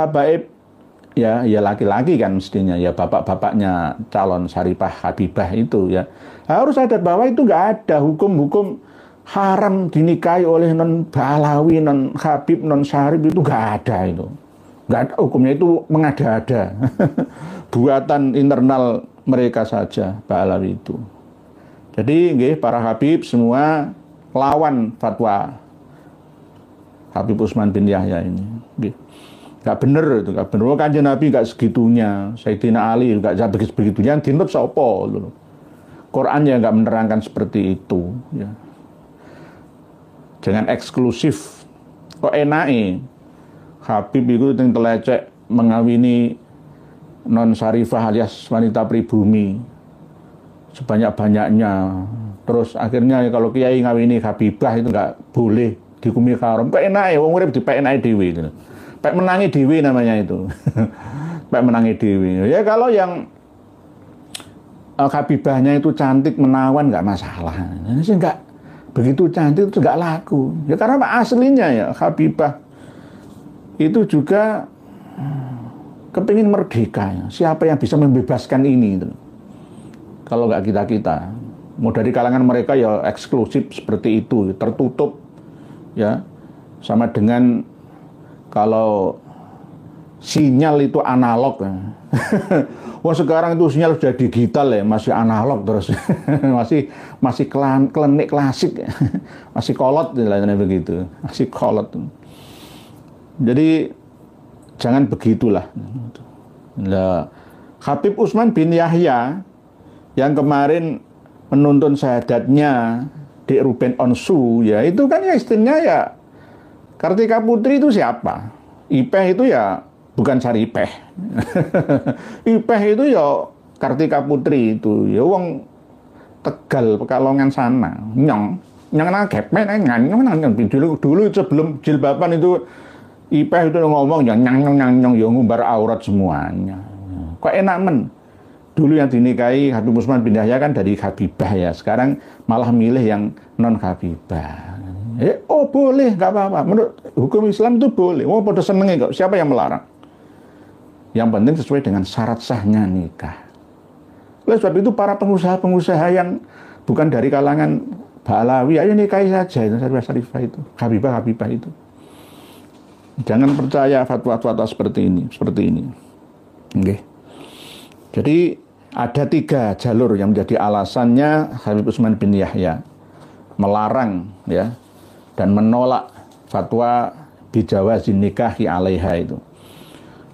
ya laki-laki kan mestinya, ya bapak-bapaknya calon Syarifah Habibah itu ya harus sadar bahwa itu nggak ada hukum-hukum haram dinikahi oleh non Ba'alawi, non Habib, non Syarif, itu nggak ada itu. Nggak ada hukumnya, itu mengada-ada. Buatan internal mereka saja Ba'alawi itu. Jadi nggih, para Habib semua lawan fatwa Habib Utsman bin Yahya ini. Nggih. Nggak bener itu, nggak bener. Kanjeng Nabi nggak segitunya, Sayyidina Ali nggak begitunya, dinut sapa lho. Quran ya nggak menerangkan seperti itu ya. Jangan eksklusif. Kok enake Habib itu yang telecek mengawini non syarifah alias wanita pribumi sebanyak-banyaknya. Terus akhirnya kalau kiai ngawini Habibah itu nggak boleh, dihukumi haram. Kok enake wong urip dipeknake dhewe gitu. Pek menangi dewi namanya itu. Pek menangi dewi. Ya kalau yang Habibahnya itu cantik menawan nggak masalah. Ini sih nggak begitu cantik itu nggak laku. Ya karena aslinya ya Habibah itu juga kepingin merdeka. Ya. Siapa yang bisa membebaskan ini? Itu. Kalau nggak kita. Mau dari kalangan mereka ya eksklusif seperti itu, tertutup. Ya, sama dengan kalau sinyal itu analog ya. Wah sekarang itu sinyal sudah digital ya, masih analog terus. masih klenik klasik ya. Masih kolot istilahnya begitu. Masih kolot. Jadi jangan begitulah. Nah, Habib Utsman bin Yahya yang kemarin menuntun syahadatnya di Ruben Onsu ya, itu kan ya istrinya ya Kartika Putri itu siapa? Ipeh itu ya bukan Syaripeh. Ipeh itu ya Kartika Putri itu. Ya wong Tegal, Pekalongan sana. Nyong nang gepet nyong dulu sebelum jilbaban itu Ipeh itu ngomong ya nyong ya ngumbar aurat semuanya. Kok enak men? Dulu yang dinikahi Habib Utsman bin Yahya kan dari Habibah ya. Sekarang malah milih yang non Habibah. Oh boleh, nggak apa-apa. Menurut hukum Islam itu boleh. Oh pada senengnya kok. Siapa yang melarang? Yang penting sesuai dengan syarat sahnya nikah. Oleh sebab itu para pengusaha-pengusaha yang bukan dari kalangan Ba'alawi, ayo nikahi saja itu Syarifah itu, Habibah itu. Jangan percaya fatwa-fatwa seperti ini. Okay. Jadi ada 3 jalur yang menjadi alasannya Habib Utsman bin Yahya melarang ya dan menolak fatwa bijawazin nikahi alaiha itu.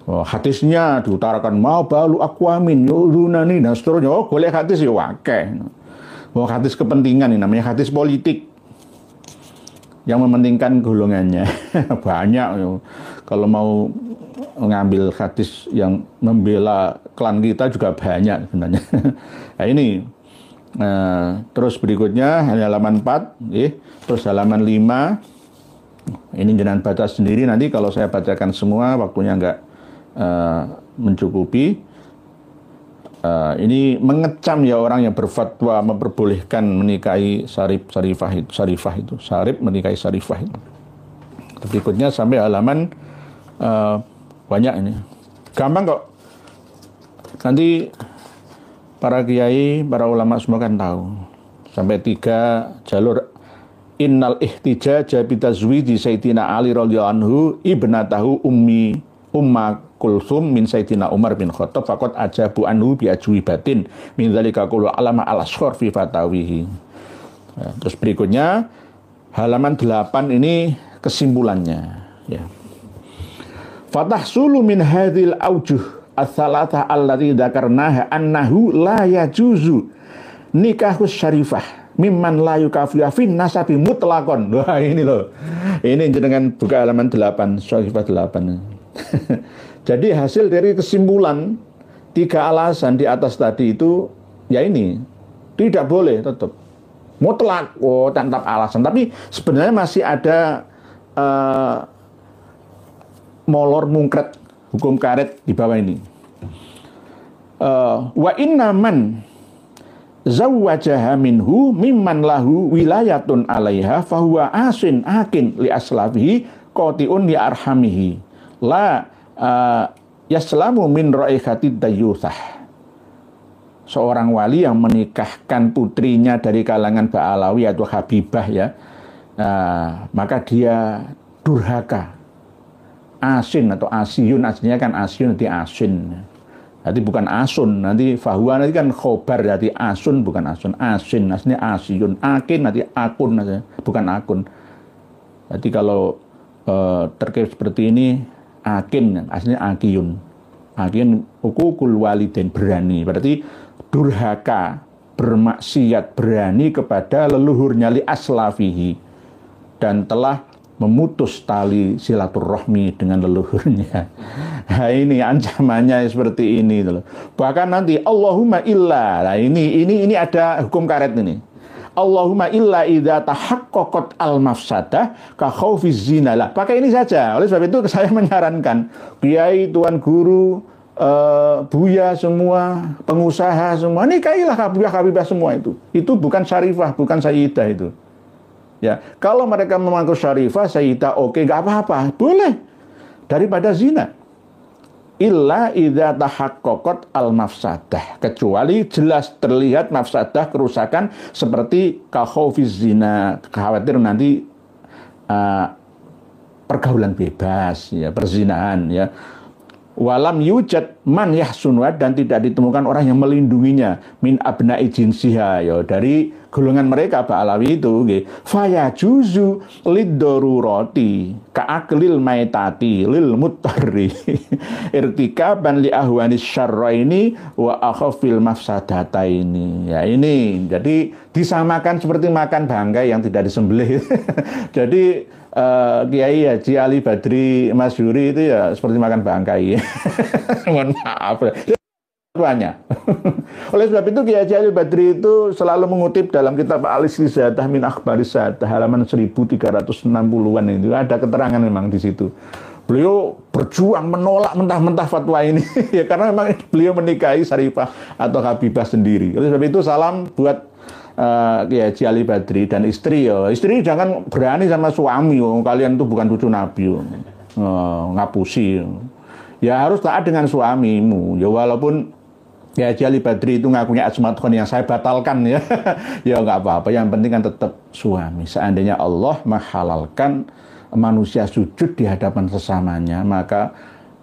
Hadisnya diutarakan mau balu akwamin yurunani dan seterusnya. Boleh hadis ya wakeh. Hadis kepentingan ini namanya hadis politik yang mementingkan golongannya. Banyak ya. Kalau mau ngambil hadis yang membela klan kita juga banyak sebenarnya. Nah ini terus berikutnya halaman 4 terus halaman 5 ini jangan baca sendiri, nanti kalau saya bacakan semua waktunya enggak mencukupi. Ini mengecam ya orang yang berfatwa memperbolehkan menikahi sarifah itu sarif menikahi sarifah itu. Berikutnya sampai halaman banyak ini, gampang kok. Nanti para kiai, para ulama semua kan tahu sampai 3 jalur. Innal ihtijaja bitazwiji Sayyidina Ali radhiyallahu anhu ibnatahu Umma Kulthum min Sayyidina Umar bin Khattab faqad ajabu anhu bi ajwibatin min dzalika qulu alama al-ashkhar fi fatawihi. Terus berikutnya halaman 8 ini kesimpulannya ya. Fatahsulu min hadhil aujuh ats-tsalatsa allati dzakarnaha annahu la yajuzu nikahus syarifah mimman la yukafiya fin nasabi mutlaqon. Wah ini loh. Ini jenengan buka halaman 8, Syarifah 8. Jadi hasil dari kesimpulan 3 alasan di atas tadi itu ya ini tidak boleh tetap mutlak tanpa alasan. Tapi sebenarnya masih ada molor mungkret hukum karet di bawah ini. Wa inna man zawwajaha minhu mimman lahu wilayatun alaiha fahuwa asin akin li aslafihi qati'un li arhamihi la yaslamu min ra'ikhatid dayyuthah. Seorang wali yang menikahkan putrinya dari kalangan Ba'alawi atau Habibah ya, maka dia durhaka, asin atau asyun, aslinya kan asyun nanti asin. Nanti bukan asun, nanti fahuwa nanti kan khobar, nanti asun bukan asun, asin, aslinya asyun, akin nanti akun, bukan akun. Jadi kalau terkait seperti ini, akin, aslinya akiyun. Akin ukukul walidain, berani. Berarti durhaka, bermaksiat, berani kepada leluhurnya li aslafihi. Dan telah memutus tali silaturahmi dengan leluhurnya. Nah, ini ancamannya seperti ini loh. Bahkan nanti Allahumma illa. Nah, ini ada hukum karet ini. Allahumma illa idza tahaqqaqat al-mafsadah ka khaufiz zina. Lah, pakai ini saja. Oleh sebab itu saya menyarankan kiai, tuan guru, buya semua, pengusaha semua, nikahilah habibah semua itu. Itu bukan syarifah, bukan sayyidah itu. Ya, kalau mereka mengaku syarifah, sayyidah, oke, nggak apa-apa, boleh daripada zina. Illa idza tahaqqaqat al-mafsadah, kecuali jelas terlihat mafsadah, kerusakan seperti khaufiz zina, khawatir nanti pergaulan bebas ya, perzinahan ya. Walam yujad man yahsunwa, dan tidak ditemukan orang yang melindunginya min abna'i jinsiha ya, dari golongan mereka Ba'alawi itu nggih. Faya juzu liddarurati ka'aklil maitati lil muttari irtikaban li ahwanis syarraini wa akhafil mafsadataini. Ya ini jadi disamakan seperti makan bangkai yang tidak disembelih. Jadi Kiai Haji Ali Badri Masyuri itu ya seperti makan bangkai. Mohon maaf. Banyak. Oleh sebab itu Kiai Haji Ali Badri itu selalu mengutip dalam kitab Al-Istizadah min Akhbaris Sadah halaman 1360-an itu ada keterangan memang di situ. Beliau berjuang menolak mentah-mentah fatwa ini ya, karena memang beliau menikahi Syarifah atau Habibah sendiri. Oleh sebab itu salam buat Kiai Haji Ali Badri dan istri ya. Istri jangan berani sama suami, kalian tuh bukan cucu Nabi. Ngapusi. Ya harus taat dengan suamimu. Ya walaupun Kiai Haji Ali Badri itu ngakunya Asmaul Khon yang saya batalkan ya. Ya nggak apa-apa, yang penting kan tetap suami. Seandainya Allah menghalalkan manusia sujud di hadapan sesamanya, maka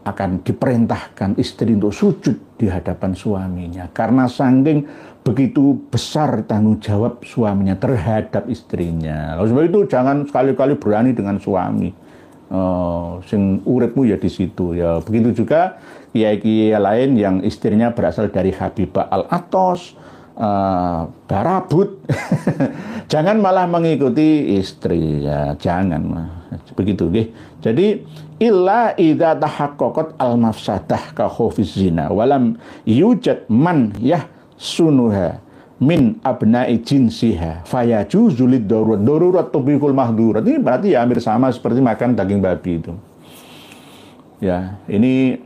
akan diperintahkan istri untuk sujud di di hadapan suaminya. Karena saking begitu besar tanggung jawab suaminya terhadap istrinya. Oleh sebab itu jangan sekali-kali berani dengan suami. Sing uripmu ya di situ ya. Begitu juga kiai-kiai lain yang istrinya berasal dari Habibah Al-Atos, Barabut. Jangan malah mengikuti istri ya, jangan begitu nggih. Jadi illa idza tahaqqaqat al-mafsadah ka khaufiz zina walam yujad man yahsunuha min abna'i jinsiha fayajuzu lid-darurat tubikul mahdurat. Ini berarti ya hampir sama seperti makan daging babi itu. Ya, ini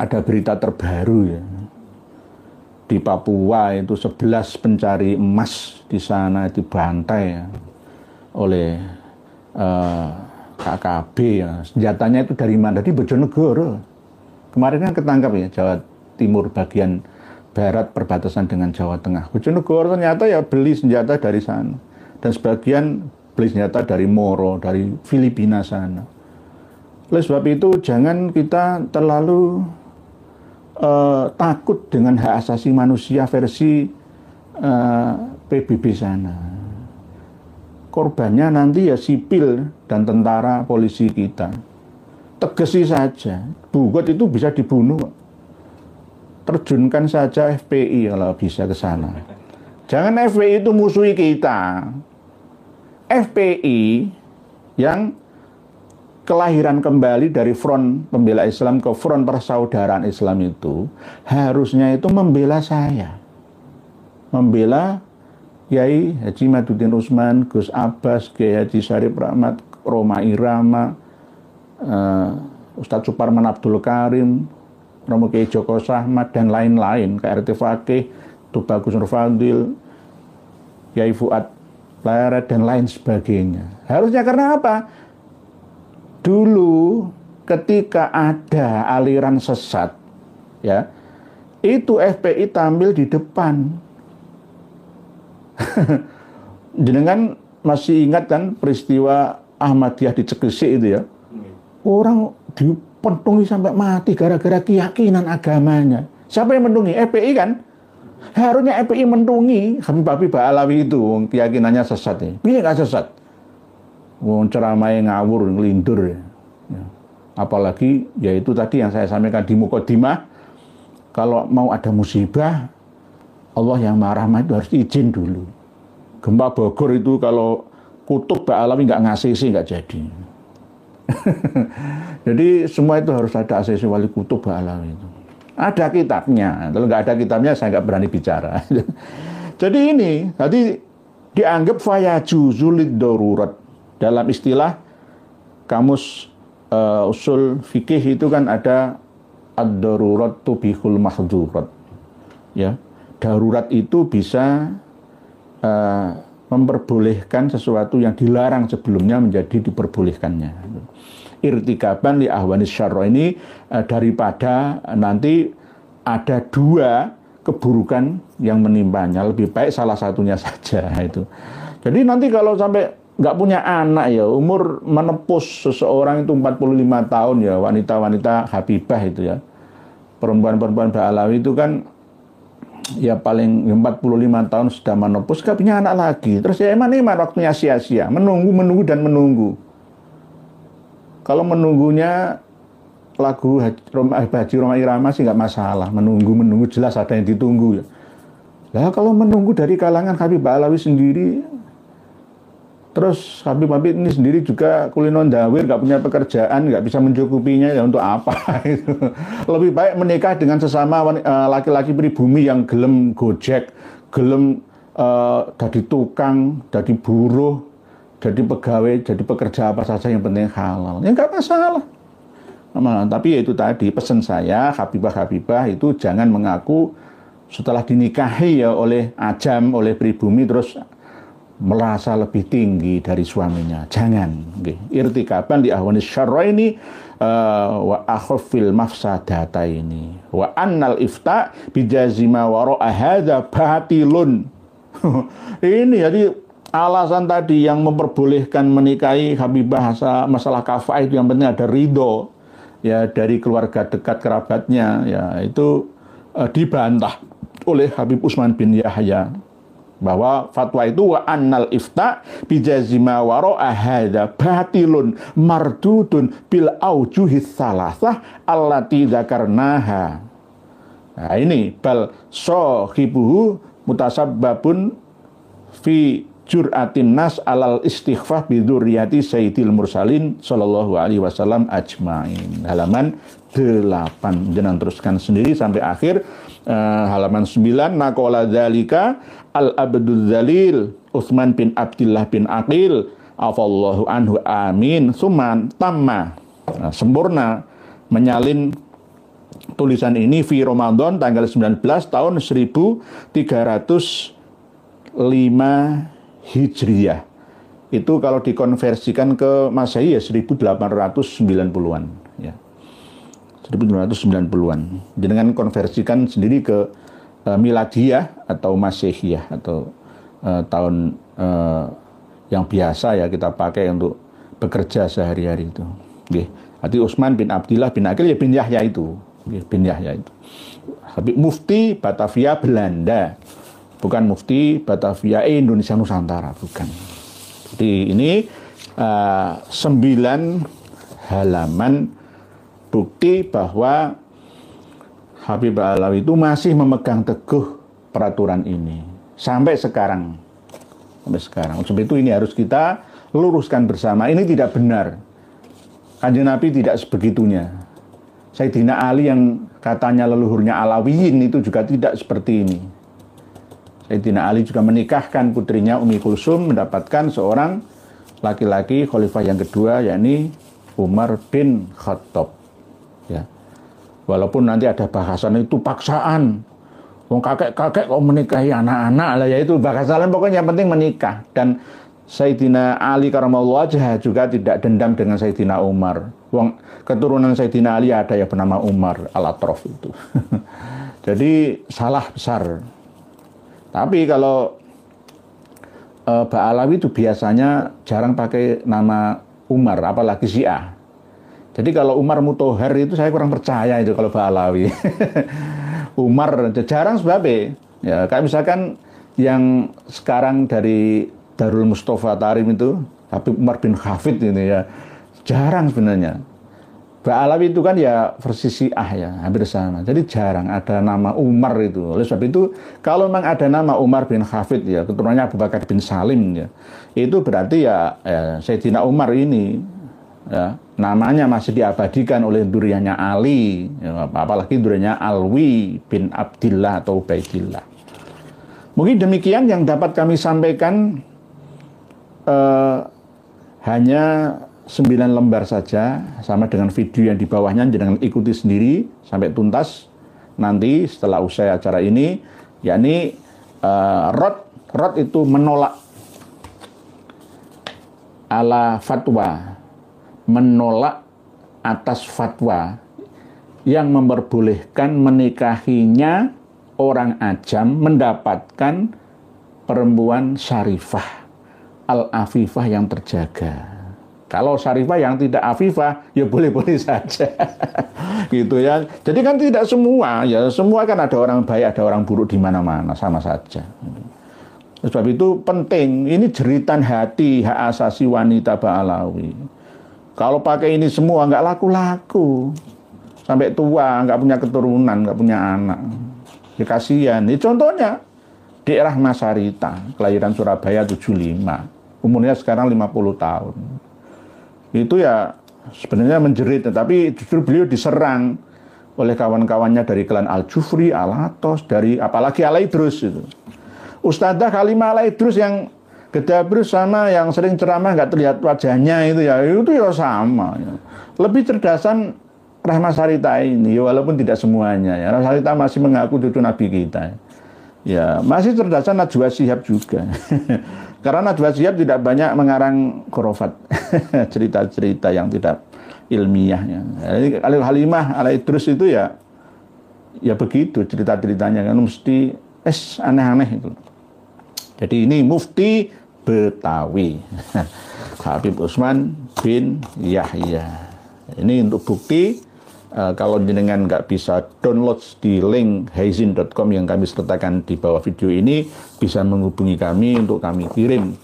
ada berita terbaru ya. Di Papua itu 11 pencari emas di sana dibantai ya, oleh KKB ya. Senjatanya itu dari mana? Di Bojonegoro. Kemarin kan ketangkap ya, Jawa Timur bagian barat perbatasan dengan Jawa Tengah. Bojonegoro ternyata ya beli senjata dari sana. Dan sebagian beli senjata dari Moro, dari Filipina sana. Oleh sebab itu jangan kita terlalu takut dengan hak asasi manusia versi PBB sana. Korbannya nanti ya sipil dan tentara polisi kita. Tegesi saja, Bugot itu bisa dibunuh. Terjunkan saja FPI kalau bisa ke sana. Jangan FPI itu musuhi kita. FPI yang kelahiran kembali dari front pembela Islam ke front persaudaraan Islam itu harusnya itu membela saya. Membela Kiai Haji Maduddin Usman, Gus Abbas, Kiai Haji Syarif Rahmat, Roma Irama, Ustadz Suparman Abdul Karim, Romo Kiai Joko Sahmat, dan lain-lain, KRT Fakih, Tubagus Nur Fadil, Kiai Fuad Larat, dan lain sebagainya. Harusnya karena apa? Dulu ketika ada aliran sesat, ya, itu FPI tampil di depan. Jenengan masih ingat kan peristiwa Ahmadiyah di Cekesik itu ya? Orang dipentungi sampai mati gara-gara keyakinan agamanya. Siapa yang mentungi? FPI kan? Harusnya FPI mentungi Habib Alawi itu, keyakinannya sesat ya. Ini nggak sesat. Ceramai ngawur, ngelindur ya. Apalagi yaitu tadi yang saya sampaikan di Muqaddimah, kalau mau ada musibah Allah yang Maha Rahman itu harus izin dulu. Gempa Bogor itu kalau Kutub Mbak Alawi nggak ngasih sih nggak jadi. Jadi semua itu harus ada ACC Wali Kutub Mbak Alawi itu. Ada kitabnya. Kalau nggak ada kitabnya saya nggak berani bicara. Jadi ini tadi dianggap fayajuzu lid-darurat. Dalam istilah kamus usul fikih itu kan ada ad-darurat tubihul mahdurat. Ya, darurat itu bisa memperbolehkan sesuatu yang dilarang sebelumnya menjadi diperbolehkannya. Irtikaban li ahwanis syarra ini daripada nanti ada dua keburukan yang menimpanya, lebih baik salah satunya saja itu. Jadi nanti kalau sampai nggak punya anak ya, umur menepus seseorang itu 45 tahun ya, wanita-wanita Habibah itu ya, perempuan-perempuan Ba'alawi itu kan ya paling 45 tahun sudah menepus, nggak punya anak lagi. Terus ya emang waktunya sia-sia, menunggu dan menunggu. Kalau menunggunya lagu Haji Roma Irama sih nggak masalah, menunggu jelas ada yang ditunggu ya. Lah kalau menunggu dari kalangan Habib Ba'alawi sendiri, terus Habib ini sendiri juga kulino dawir, nggak punya pekerjaan, nggak bisa mencukupinya, ya untuk apa itu? Lebih baik menikah dengan sesama laki-laki pribumi yang gelem gojek, gelem jadi tukang, jadi buruh, jadi pegawai, jadi pekerja apa saja yang penting halal. Ya nggak masalah. Nah, tapi ya itu tadi pesan saya, Habibah itu jangan mengaku setelah dinikahi ya oleh ajam, oleh pribumi terus merasa lebih tinggi dari suaminya. Jangan. Irtikaban di ahwanis syarra ini wa akhfil mafsadata ini wa annal ifta bijazima wara'a hadza batilun. Ini jadi alasan tadi yang memperbolehkan menikahi Habibah masalah kafah itu yang penting ada ridho ya dari keluarga dekat kerabatnya ya, itu dibantah oleh Habib Utsman bin Yahya bahwa fatwa itu wa annal ifta bijazima wara'a hadza batilun mardudun bil aujuhis salasah allati dzakarnaha. Nah ini bal sahibuhu mutasabbabun fi jur'atin nas alal istighfar bi dzurriyyati sayyidil mursalin sallallahu alaihi wasallam ajmain. Halaman 8 jangan teruskan sendiri sampai akhir. Halaman 9 naqala dzalika al-abdul zalil Utsman bin Abdullah bin Aqil afallahu anhu amin summan tamma. Sempurna menyalin tulisan ini fi Ramadan tanggal 19 tahun 1305 Hijriyah. Itu kalau dikonversikan ke Masehi ya 1890-an ya. 1990-an. Dengan konversikan sendiri ke Miladiyah atau Masehiyah atau tahun yang biasa ya kita pakai untuk bekerja sehari-hari itu. Jadi Utsman bin Abdullah bin Aqil ya bin Yahya itu. Bin Yahya itu. Habib Mufti Batavia Belanda. Bukan Mufti Batavia Indonesia Nusantara, bukan. Jadi ini 9 halaman bukti bahwa Habib Alawi itu masih memegang teguh peraturan ini sampai sekarang. Sebab itu ini harus kita luruskan bersama. Ini tidak benar. Kanjeng Nabi tidak sebegitunya. Sayyidina Ali yang katanya leluhurnya Alawiyin itu juga tidak seperti ini. Sayyidina Ali juga menikahkan putrinya Ummi Kulsum, mendapatkan seorang laki-laki khalifah yang kedua, yakni Umar bin Khattab. Ya. Walaupun nanti ada bahasan itu paksaan. Wong kakek-kakek kok menikahi anak-anak lah, ya itu bahasan, pokoknya yang penting menikah. Dan Sayyidina Ali karamallahu wajhah juga tidak dendam dengan Sayyidina Umar. Wong keturunan Sayyidina Ali ada yang bernama Umar Al-Atrof itu. Jadi salah besar. Tapi kalau Ba'alawi itu biasanya jarang pakai nama Umar, apalagi Syiah. Jadi kalau Umar Mutohar itu saya kurang percaya itu kalau Ba'alawi. Umar jarang sebabnya. Ya, kayak misalkan yang sekarang dari Darul Mustafa Tarim itu, Habib Umar bin Hafid ini ya, jarang sebenarnya. Ba'alawi itu kan ya versi Syiah ya, hampir sama. Jadi jarang ada nama Umar itu. Oleh sebab itu, kalau memang ada nama Umar bin Hafid ya, keturunannya Abu Bakar bin Salim ya, itu berarti ya Sayyidina Umar ini ya, namanya masih diabadikan oleh duriannya Ali, ya, apalagi duriannya Alwi bin Abdillah atau Ubaidillah. Mungkin demikian yang dapat kami sampaikan, hanya 9 lembar saja, sama dengan video yang di bawahnya, jangan ikuti sendiri sampai tuntas nanti setelah usai acara ini, yakni Rod itu menolak ala fatwa, menolak atas fatwa yang memperbolehkan menikahinya orang ajam mendapatkan perempuan syarifah al-afifah yang terjaga. Kalau syarifah yang tidak afifah ya boleh-boleh saja. Gitu ya. Jadi kan tidak semua ya, semua kan ada orang baik, ada orang buruk di mana-mana, sama saja. Sebab itu penting, ini jeritan hati, hak asasi wanita Ba'alawi. Kalau pakai ini semua nggak laku-laku. Sampai tua, nggak punya keturunan, nggak punya anak. Ya kasihan. Ini contohnya Dek Rahma Sarita, kelahiran Surabaya 75. Umurnya sekarang 50 tahun. Itu ya sebenarnya menjerit, tapi justru beliau diserang oleh kawan-kawannya dari klan Al-Jufri, Al-Atos, dari apalagi Al-Idrus itu. Ustadzah Kalimah Al-Idrus yang gedabrus sama yang sering ceramah nggak terlihat wajahnya itu ya sama. Ya. Lebih cerdasan Rahma Sarita ini, walaupun tidak semuanya. Ya. Rahma Sarita masih mengaku cucu Nabi kita. Ya, masih cerdasan Najwa Shihab juga. Karena Najwa Shihab tidak banyak mengarang khurafat, cerita-cerita yang tidak ilmiah. Ya. Jadi Halimah Al-Idrus itu ya begitu cerita-ceritanya kan mesti aneh-aneh itu. Jadi ini Mufti Betawi, Habib Utsman bin Yahya. Ini untuk bukti Kalau jenengan nggak bisa download di link haizin.com yang kami sertakan di bawah video ini, bisa menghubungi kami untuk kami kirim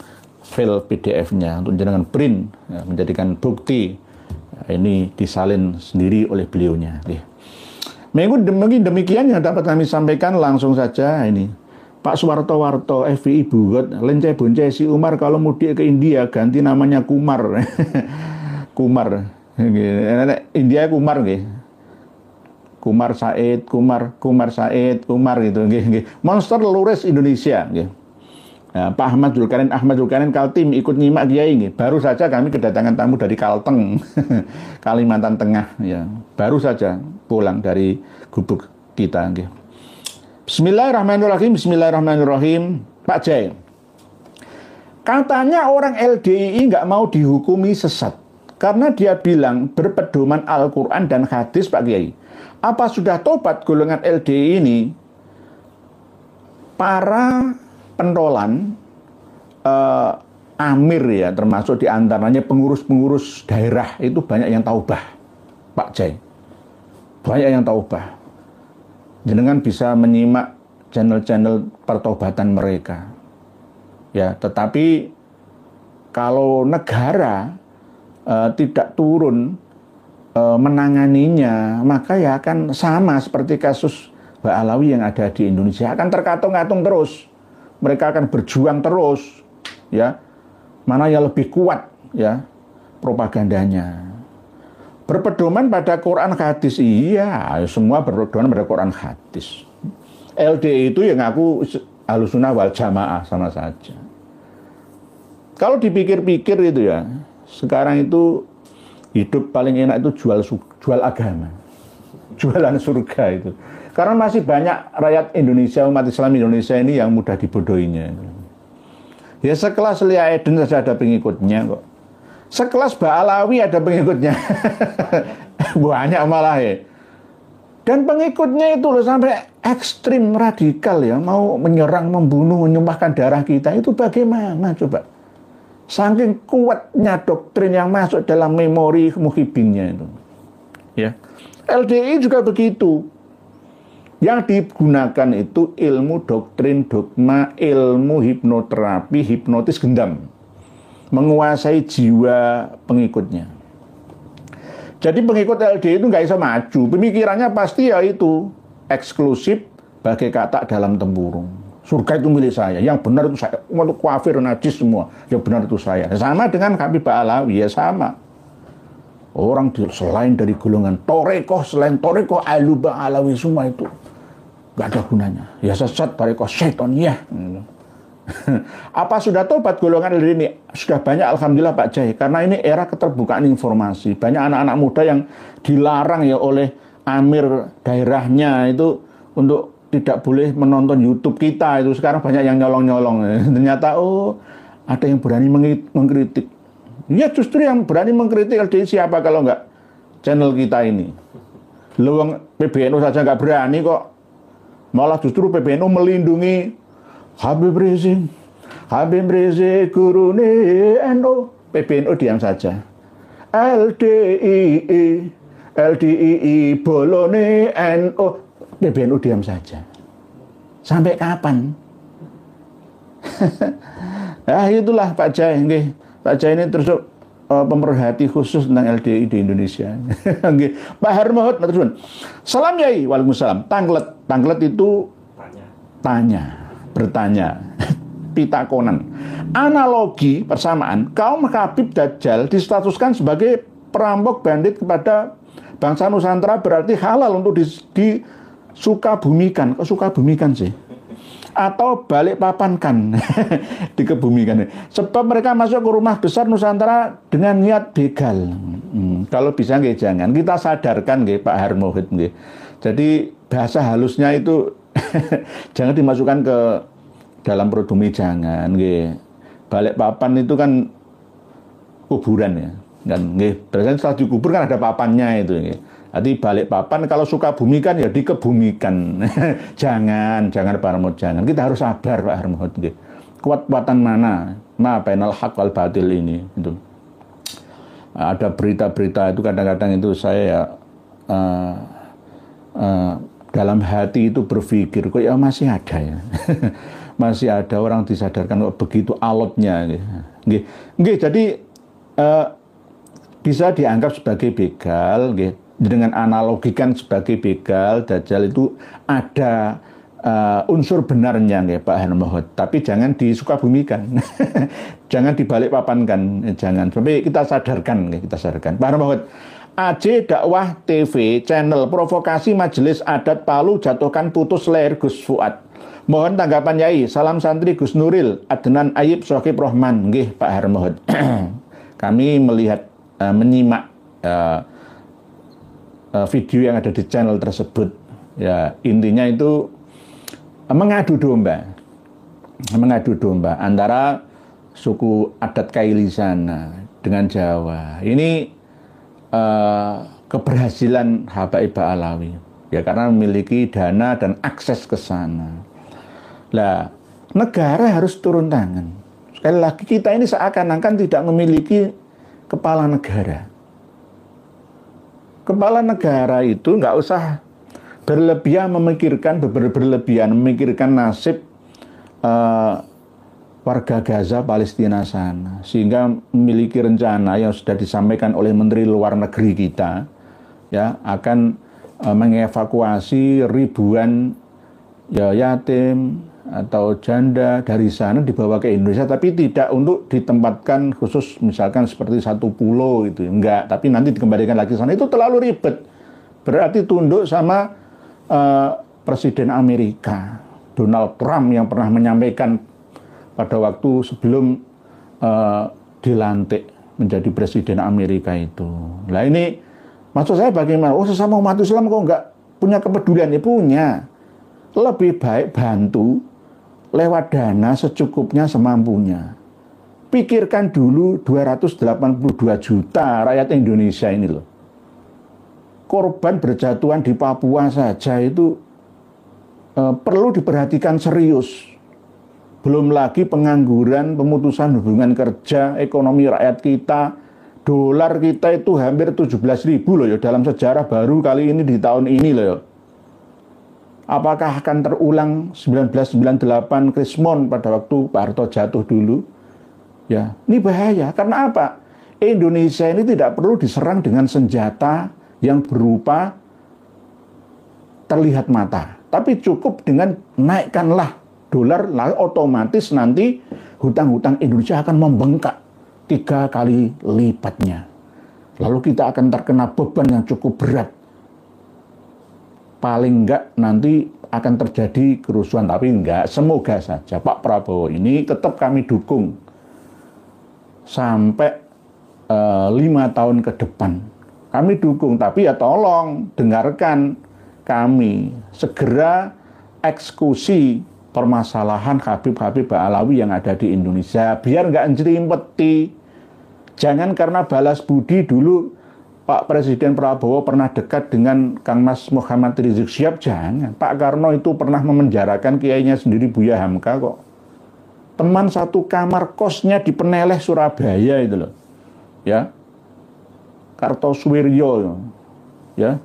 file PDF-nya untuk jenengan print, ya, menjadikan bukti. Ini disalin sendiri oleh beliaunya. Mungkin demikian yang dapat kami sampaikan. Langsung saja ini. Pak Suwarto FPI Bugot, lenceh bonceh si Umar kalau mudik ke India ganti namanya Kumar. Kumar. India Kumar nggih. Kumar Said, Kumar Said, Kumar gitu nggih. Monster Lures Indonesia nggih. Nah, Pak Ahmad Zulkarnain Kaltim ikut nyimak Kiai nggih. Baru saja kami kedatangan tamu dari Kalteng, Kalimantan Tengah ya. Baru saja pulang dari gubuk kita nggih. Bismillahirrahmanirrahim. Pak Jai. Katanya orang LDII nggak mau dihukumi sesat. Karena dia bilang berpedoman Al-Quran dan hadis, Pak Kiai. Apa sudah tobat golongan LDI ini? Para pentolan amir ya, termasuk diantaranya pengurus-pengurus daerah itu banyak yang taubah, Pak Jai. Banyak yang taubah. Jenengan bisa menyimak channel-channel pertobatan mereka. Ya, tetapi kalau negara tidak turun menanganinya, maka ya akan sama seperti kasus Mbak Alawi yang ada di Indonesia, akan terkatung-katung terus. Mereka akan berjuang terus, ya. Mana yang lebih kuat, ya, propagandanya. Berpedoman pada Quran hadis, iya, semua berpedoman pada Quran hadis. LDI itu yang ngaku Ahlussunnah wal Jamaah sama saja. Kalau dipikir-pikir itu ya, sekarang itu hidup paling enak itu jual agama, jualan surga itu. Karena masih banyak rakyat Indonesia, umat Islam Indonesia ini yang mudah dibodohinya. Ya sekelas Lia Eden saja ada pengikutnya kok. Sekelas Mbak Alawi ada pengikutnya. Banyak malah ya. Dan pengikutnya itu loh sampai ekstrim radikal ya, mau menyerang, membunuh, menyumpahkan darah kita. Itu bagaimana coba? Saking kuatnya doktrin yang masuk dalam memori muhibinnya itu. Ya. LDI juga begitu. Yang digunakan itu ilmu doktrin, dogma, ilmu hipnoterapi, hipnotis gendam. Menguasai jiwa pengikutnya. Jadi pengikut LDI itu nggak bisa maju. Pemikirannya pasti ya itu eksklusif bagai katak dalam tempurung. Surga itu milik saya, yang benar itu saya. Untuk kafir, najis semua, yang benar itu saya. Sama dengan Habib Alawi, ya sama. Orang selain dari golongan Torekoh, selain Torekoh, Aluba Alawi semua itu gak ada gunanya. Ya sesat, Torekoh, syaiton, ya. Apa sudah tobat golongan ini? Sudah banyak, alhamdulillah Pak Jai. Karena ini era keterbukaan informasi. Banyak anak-anak muda yang dilarang ya oleh amir daerahnya itu untuk tidak boleh menonton YouTube kita itu. Sekarang banyak yang nyolong-nyolong. Ternyata ada yang berani mengkritik. Ya justru yang berani mengkritik LDI siapa kalau nggak channel kita ini. Luang PBNU saja nggak berani kok. Malah justru PBNU melindungi Habib Rizik gurune NU. PBNU diam saja. LDII bolone NU. PBNU diam saja. Sampai kapan? Nah itulah Pak Jai. Pak Jai ini terus pemerhati khusus tentang LDI di Indonesia. Pak Hermahut, salam Yai. Waalaikumsalam. Tanglet itu bertanya. Pitakonan. Analogi persamaan, kaum Habib Dajjal distatuskan sebagai perampok bandit kepada bangsa Nusantara berarti halal untuk disukabumikan. Kok sukabumikan sih? Atau balik papankan. Dikebumikan. Sebab mereka masuk ke rumah besar Nusantara dengan niat begal. Kalau bisa nggih jangan. Kita sadarkan nggih Pak Hermohid nggih. Jadi bahasa halusnya itu jangan dimasukkan ke dalam produmi, jangan nggih. Balik papan itu kan kuburan ya. Dan nggih, biasanya setelah dikubur kan ada papannya itu nggih. Jadi balik papan kalau suka bumikan ya dikebumikan. jangan Pak Hermod, jangan. Kita harus sabar Pak Hermod nggih. Kuat-kuatan mana? Ma bainal haq wal batil ini itu. Ada berita-berita itu kadang-kadang itu saya ya uh, dalam hati itu berpikir, kok ya masih ada ya, masih ada orang disadarkan kok begitu alotnya. Jadi bisa dianggap sebagai begal, dengan analogikan sebagai begal, Dajjal itu ada unsur benarnya, Pak Hermohot. Tapi jangan disukabumikan, jangan dibalik papankan, jangan. Sampai kita sadarkan, Pak Hermohot. AJ Dakwah TV channel provokasi Majelis Adat Palu jatuhkan putus leher Gus Fuad. Mohon tanggapan Yai. Salam santri Gus Nuril, Adnan Ayib Sohib Rohman. Nggih, Pak Hermohot. Kami melihat, menyimak video yang ada di channel tersebut. Ya, intinya itu mengadu domba antara suku adat Kaili sana dengan Jawa. Ini keberhasilan Habaib Ba'alawi, ya, karena memiliki dana dan akses ke sana. Lah, negara harus turun tangan. Sekali lagi, kita ini seakan-akan tidak memiliki kepala negara. Kepala negara itu nggak usah berlebihan memikirkan nasib warga Gaza, Palestina sana, sehingga memiliki rencana yang sudah disampaikan oleh Menteri Luar Negeri kita, ya, akan mengevakuasi ribuan ya yatim atau janda dari sana dibawa ke Indonesia, tapi tidak untuk ditempatkan khusus misalkan seperti satu pulau itu, enggak, tapi nanti dikembalikan lagi ke sana. Itu terlalu ribet, berarti tunduk sama Presiden Amerika Donald Trump yang pernah menyampaikan pada waktu sebelum dilantik menjadi Presiden Amerika itu. Nah ini, maksud saya bagaimana? Oh, sesama umat Islam kok nggak punya kepedulian? Ya punya. Lebih baik bantu lewat dana secukupnya, semampunya. Pikirkan dulu 282 juta rakyat Indonesia ini loh. Korban berjatuhan di Papua saja itu perlu diperhatikan serius. Belum lagi pengangguran, pemutusan hubungan kerja, ekonomi rakyat kita, dolar kita itu hampir 17.000 loh ya, dalam sejarah baru kali ini di tahun ini loh ya. Apakah akan terulang 1998 Krismon pada waktu Pak Harto jatuh dulu? Ya, ini bahaya. Karena apa? Indonesia ini tidak perlu diserang dengan senjata yang berupa terlihat mata, tapi cukup dengan naikkanlah dolar, lalu otomatis nanti hutang-hutang Indonesia akan membengkak 3 kali lipatnya. Lalu kita akan terkena beban yang cukup berat. Paling enggak nanti akan terjadi kerusuhan, tapi enggak, semoga saja Pak Prabowo ini tetap kami dukung sampai 5 tahun ke depan. Kami dukung, tapi ya tolong dengarkan kami, segera eksekusi permasalahan Habib-Habib Ba'alawi yang ada di Indonesia, biar nggak njerimpeti. Jangan karena balas budi dulu Pak Presiden Prabowo pernah dekat dengan Kang Mas Muhammad Rizik Syihab, jangan. Pak Karno itu pernah memenjarakan kiainya sendiri, Buya Hamka kok. Teman satu kamar kosnya di Peneleh, Surabaya itu loh. Ya. Kartosuwiryo. Ya.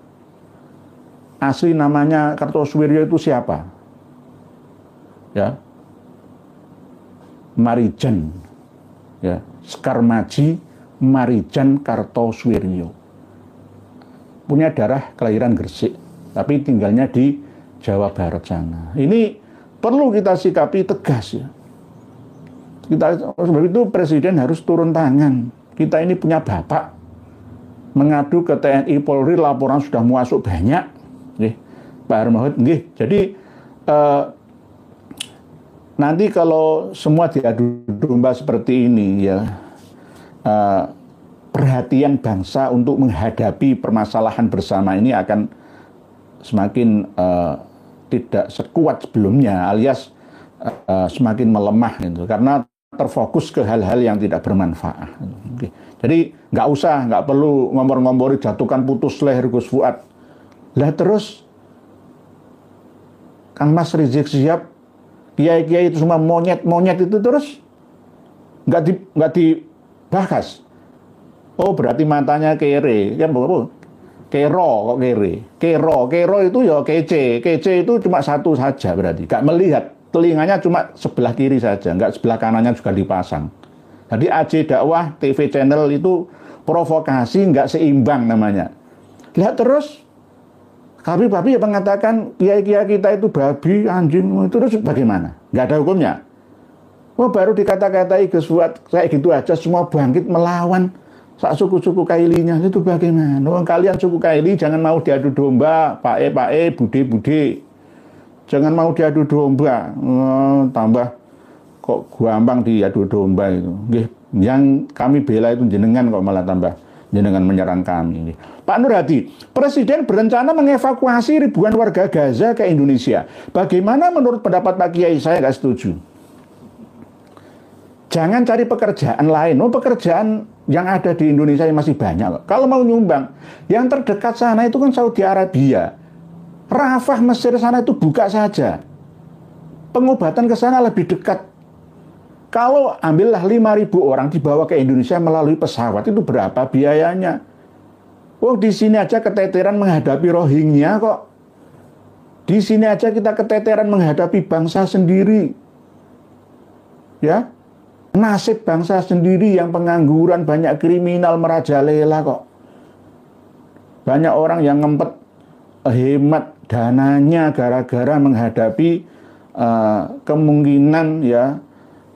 Asli namanya Kartosuwiryo itu siapa? Ya, Marijan, ya, Sekarmaji Marijan Kartosuwiryo, punya darah kelahiran Gresik, tapi tinggalnya di Jawa Barat sana. Ini perlu kita sikapi tegas ya. Sebab itu Presiden harus turun tangan. Kita ini punya bapak, mengadu ke TNI Polri, laporan sudah masuk banyak, Pak Hermohot. Jadi nanti kalau semua diadu domba seperti ini ya, perhatian bangsa untuk menghadapi permasalahan bersama ini akan semakin tidak sekuat sebelumnya, alias semakin melemah gitu, karena terfokus ke hal-hal yang tidak bermanfaat. Jadi nggak perlu ngompor-ngompori jatuhkan putus leher Gus Fuad. Lah terus Kang Mas Rizik Syihab, kiai-kiai itu semua monyet-monyet itu terus nggak dibahas. Oh berarti matanya kere, kan Kero kok kere. Kero itu ya kece. Kece itu cuma satu saja berarti. Gak melihat. Telinganya cuma sebelah kiri saja. Nggak sebelah kanannya juga dipasang. Jadi AJ Dakwah TV channel itu provokasi nggak seimbang namanya. Lihat terus. Habib ya mengatakan kiai-kiai kita itu babi, anjing. Terus bagaimana? Nggak ada hukumnya. Oh baru dikata-katai Geswat kayak gitu aja semua bangkit melawan sak suku-suku Kailinya. Itu bagaimana? Oh, kalian suku Kaili jangan mau diadu domba, pae, bude. Jangan mau diadu domba. Oh, tambah kok gampang diadu domba itu. Yang kami bela itu jenengan kok malah tambah jenengan menyerang kami. Pak Nur Hadi, Presiden berencana mengevakuasi ribuan warga Gaza ke Indonesia. Bagaimana menurut pendapat Pak Kiai? Saya nggak setuju. Jangan cari pekerjaan lain. Oh, pekerjaan yang ada di Indonesia masih banyak. Kalau mau nyumbang, yang terdekat sana itu kan Saudi Arabia. Rafah Mesir sana itu buka saja. Pengobatan ke sana lebih dekat. Kalau ambillah 5.000 orang dibawa ke Indonesia melalui pesawat, itu berapa biayanya? Oh, di sini aja keteteran menghadapi Rohingya kok. Di sini aja kita keteteran menghadapi bangsa sendiri. Ya. Nasib bangsa sendiri yang pengangguran, banyak kriminal merajalela kok. Banyak orang yang ngempet hemat dananya gara-gara menghadapi kemungkinan ya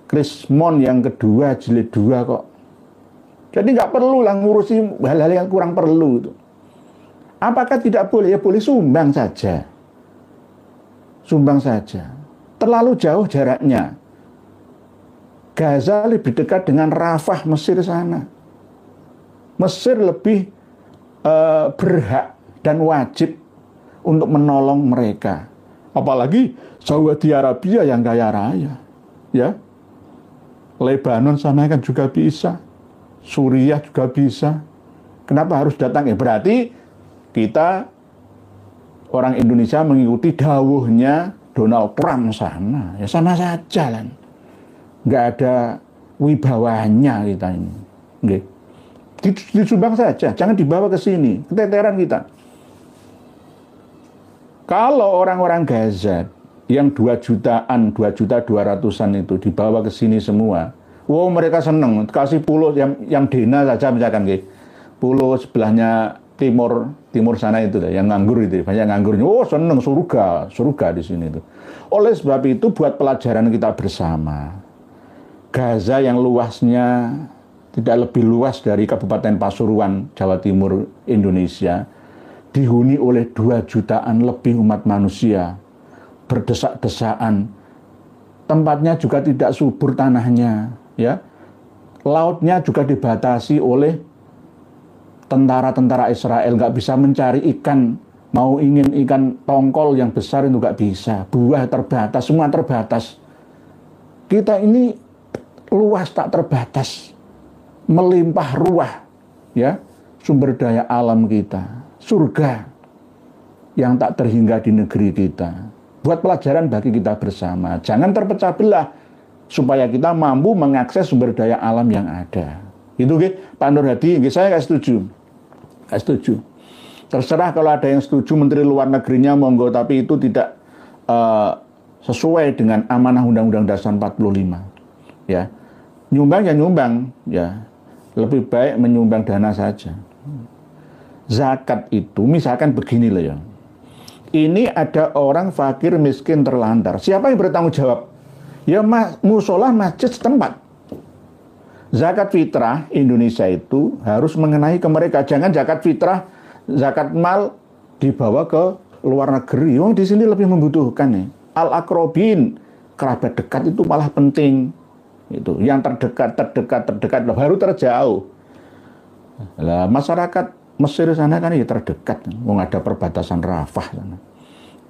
Krismon yang kedua, jilid 2 kok. Jadi nggak perlu lah ngurusi hal-hal yang kurang perlu itu. Apakah tidak boleh? Ya boleh, sumbang saja. Sumbang saja. Terlalu jauh jaraknya. Gaza lebih dekat dengan Rafah, Mesir sana. Mesir lebih berhak dan wajib untuk menolong mereka. Apalagi Saudi Arabia yang kaya raya. Ya. Lebanon sana kan juga bisa. Suriah juga bisa. Kenapa harus datang? Ya berarti kita orang Indonesia mengikuti dawuhnya Donald Trump sana. Ya sama saja lah. Nggak ada wibawanya kita ini. Nggak. Disumbang saja, jangan dibawa ke sini. Keteteran kita. Kalau orang-orang Gaza yang 2.200.000 itu dibawa ke sini semua, wow mereka seneng. Kasih pulau yang Dena saja misalkan, pulau sebelahnya timur sana itu, yang nganggur itu, banyak nganggurnya. Oh seneng, surga di sini itu. Oleh sebab itu buat pelajaran kita bersama. Gaza yang luasnya tidak lebih luas dari Kabupaten Pasuruan, Jawa Timur, Indonesia, dihuni oleh 2 jutaan lebih umat manusia, berdesak-desaan. Tempatnya juga tidak subur tanahnya, ya. Lautnya juga dibatasi oleh tentara-tentara Israel, nggak bisa mencari ikan. Mau ingin ikan tongkol yang besar itu nggak bisa. Buah terbatas, semua terbatas. Kita ini luas tak terbatas, melimpah ruah, ya, sumber daya alam kita, surga yang tak terhingga di negeri kita. Buat pelajaran bagi kita bersama, jangan terpecah belah, supaya kita mampu mengakses sumber daya alam yang ada. Itu Pak Nur Hadi, saya nggak setuju. Terserah kalau ada yang setuju Menteri Luar Negerinya monggo, tapi itu tidak sesuai dengan amanah Undang-Undang Dasar 45. Ya, nyumbang ya nyumbang, ya lebih baik menyumbang dana saja. Zakat itu misalkan begini loh ya, ini ada orang fakir miskin terlantar, siapa yang bertanggung jawab? Ya musola masjid setempat. Zakat fitrah Indonesia itu harus mengenai ke mereka, jangan zakat fitrah, zakat mal dibawa ke luar negeri. Oh di sini lebih membutuhkan nih. Al-akrobin, kerabat dekat itu malah penting. Itu yang terdekat baru terjauh. Lah masyarakat Mesir sana kan ya terdekat, mau ada perbatasan Rafah sana.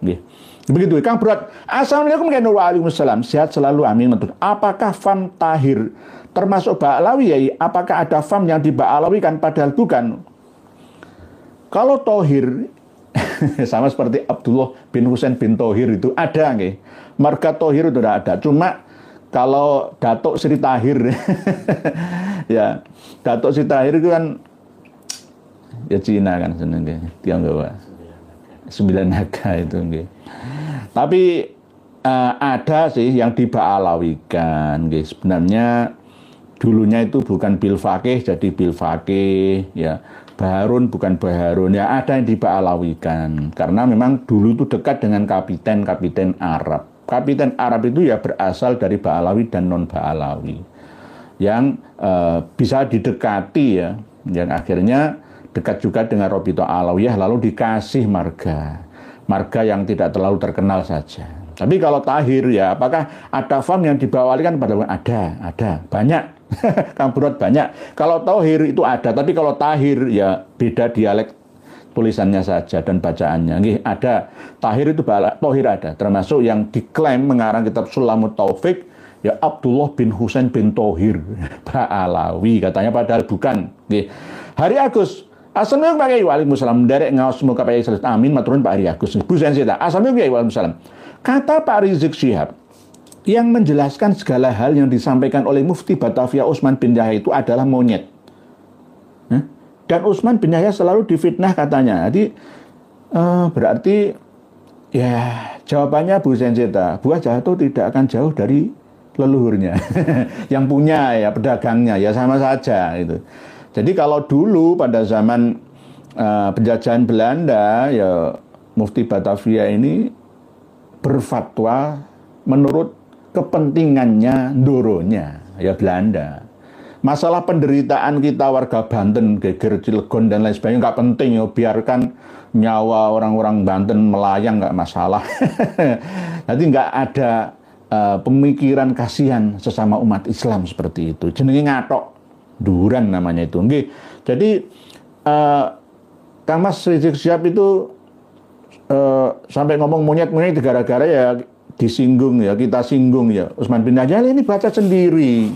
Nggih. Begitu Kang Berat. Assalamualaikum warahmatullahi wabarakatuh. Sehat selalu, amin. Apakah fam tahir termasuk ba'alawi ya? Apakah ada fam yang diba'alawikan padahal bukan? Kalau tohir sama seperti Abdullah bin Husain bin Tohir itu ada nggih. Marga tohir itu ada. Cuma kalau Datuk Sri Tahir, ya Datuk Sri Tahir itu kan Ya Cina kan seneng Tionghoa. 9 naga itu nggih. Tapi ada sih yang diba'alawikan nggih. Sebenarnya dulunya itu bukan bil faqih jadi bil faqih ya. Baharun bukan Baharun ya, ada yang diba'alawikan karena memang dulu itu dekat dengan kapiten Arab. Kapiten Arab itu ya berasal dari Ba'alawi dan non Ba'alawi yang bisa didekati ya, yang akhirnya dekat juga dengan Robito Alawiyah lalu dikasih marga yang tidak terlalu terkenal saja. Tapi kalau tahir ya, apakah ada fam yang dibawalikan pada ada banyak. Kamburat banyak. Kalau tahir itu ada, tapi kalau tahir ya beda dialek tulisannya saja dan bacaannya. Nggih, ada tahir itu tahir ada, termasuk yang diklaim mengarang kitab Sulamut Taufik ya Abdullah bin Husain bin Tohir Ba'alawi katanya, padahal bukan. Nggih. Hari Agus Assalamualaikum Pak Kiai. Waalaikumsalam. Derek ngaos muka Pak Kiai. Amin maturun Pak Hari Agus. Bu Sensita. Assalamualaikum Kiai. Waalaikumsalam. Kata Pak Rizik Syihab yang menjelaskan segala hal yang disampaikan oleh Mufti Batavia Utsman bin Yahya itu adalah monyet. Dan Utsman bin Yahya selalu difitnah katanya. Jadi berarti ya jawabannya Bu Sensita, buah jatuh tidak akan jauh dari leluhurnya. Yang punya ya pedagangnya ya sama saja itu. Jadi kalau dulu pada zaman penjajahan Belanda ya Mufti Batavia ini berfatwa menurut kepentingannya ndoronya ya Belanda. Masalah penderitaan kita warga Banten, Geger, Cilegon dan lain sebagainya nggak penting ya, biarkan nyawa orang-orang Banten melayang nggak masalah. Jadi nggak ada pemikiran kasihan sesama umat Islam seperti itu. Jenenge ngatok duran namanya itu. Nggih. Jadi Kang Mas Rizik Syihab itu sampai ngomong monyet-monyet gara-gara ya disinggung ya, kita singgung ya. Utsman bin Yahya ini baca sendiri.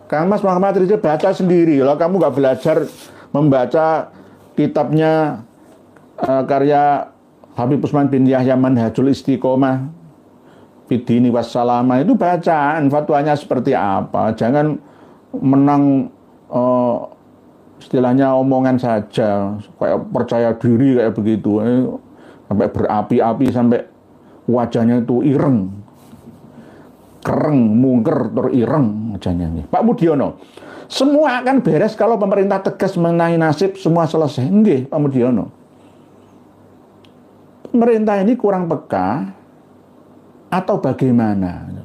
Kang Mas Muhammad Rizik baca sendiri. Kalau kamu nggak belajar membaca kitabnya karya Habib Utsman bin Yahya Manhajul Istiqomah Fidini Wassalama itu bacaan fatwanya seperti apa. Jangan menang istilahnya omongan saja, kayak percaya diri kayak begitu, sampai berapi-api sampai wajahnya itu ireng, kereng, mungker, ireng wajahnya. Pak Mudiono, semua akan beres kalau pemerintah tegas mengenai nasib, semua selesai. Nggih, Pak Mudiono. Pemerintah ini kurang peka atau bagaimana?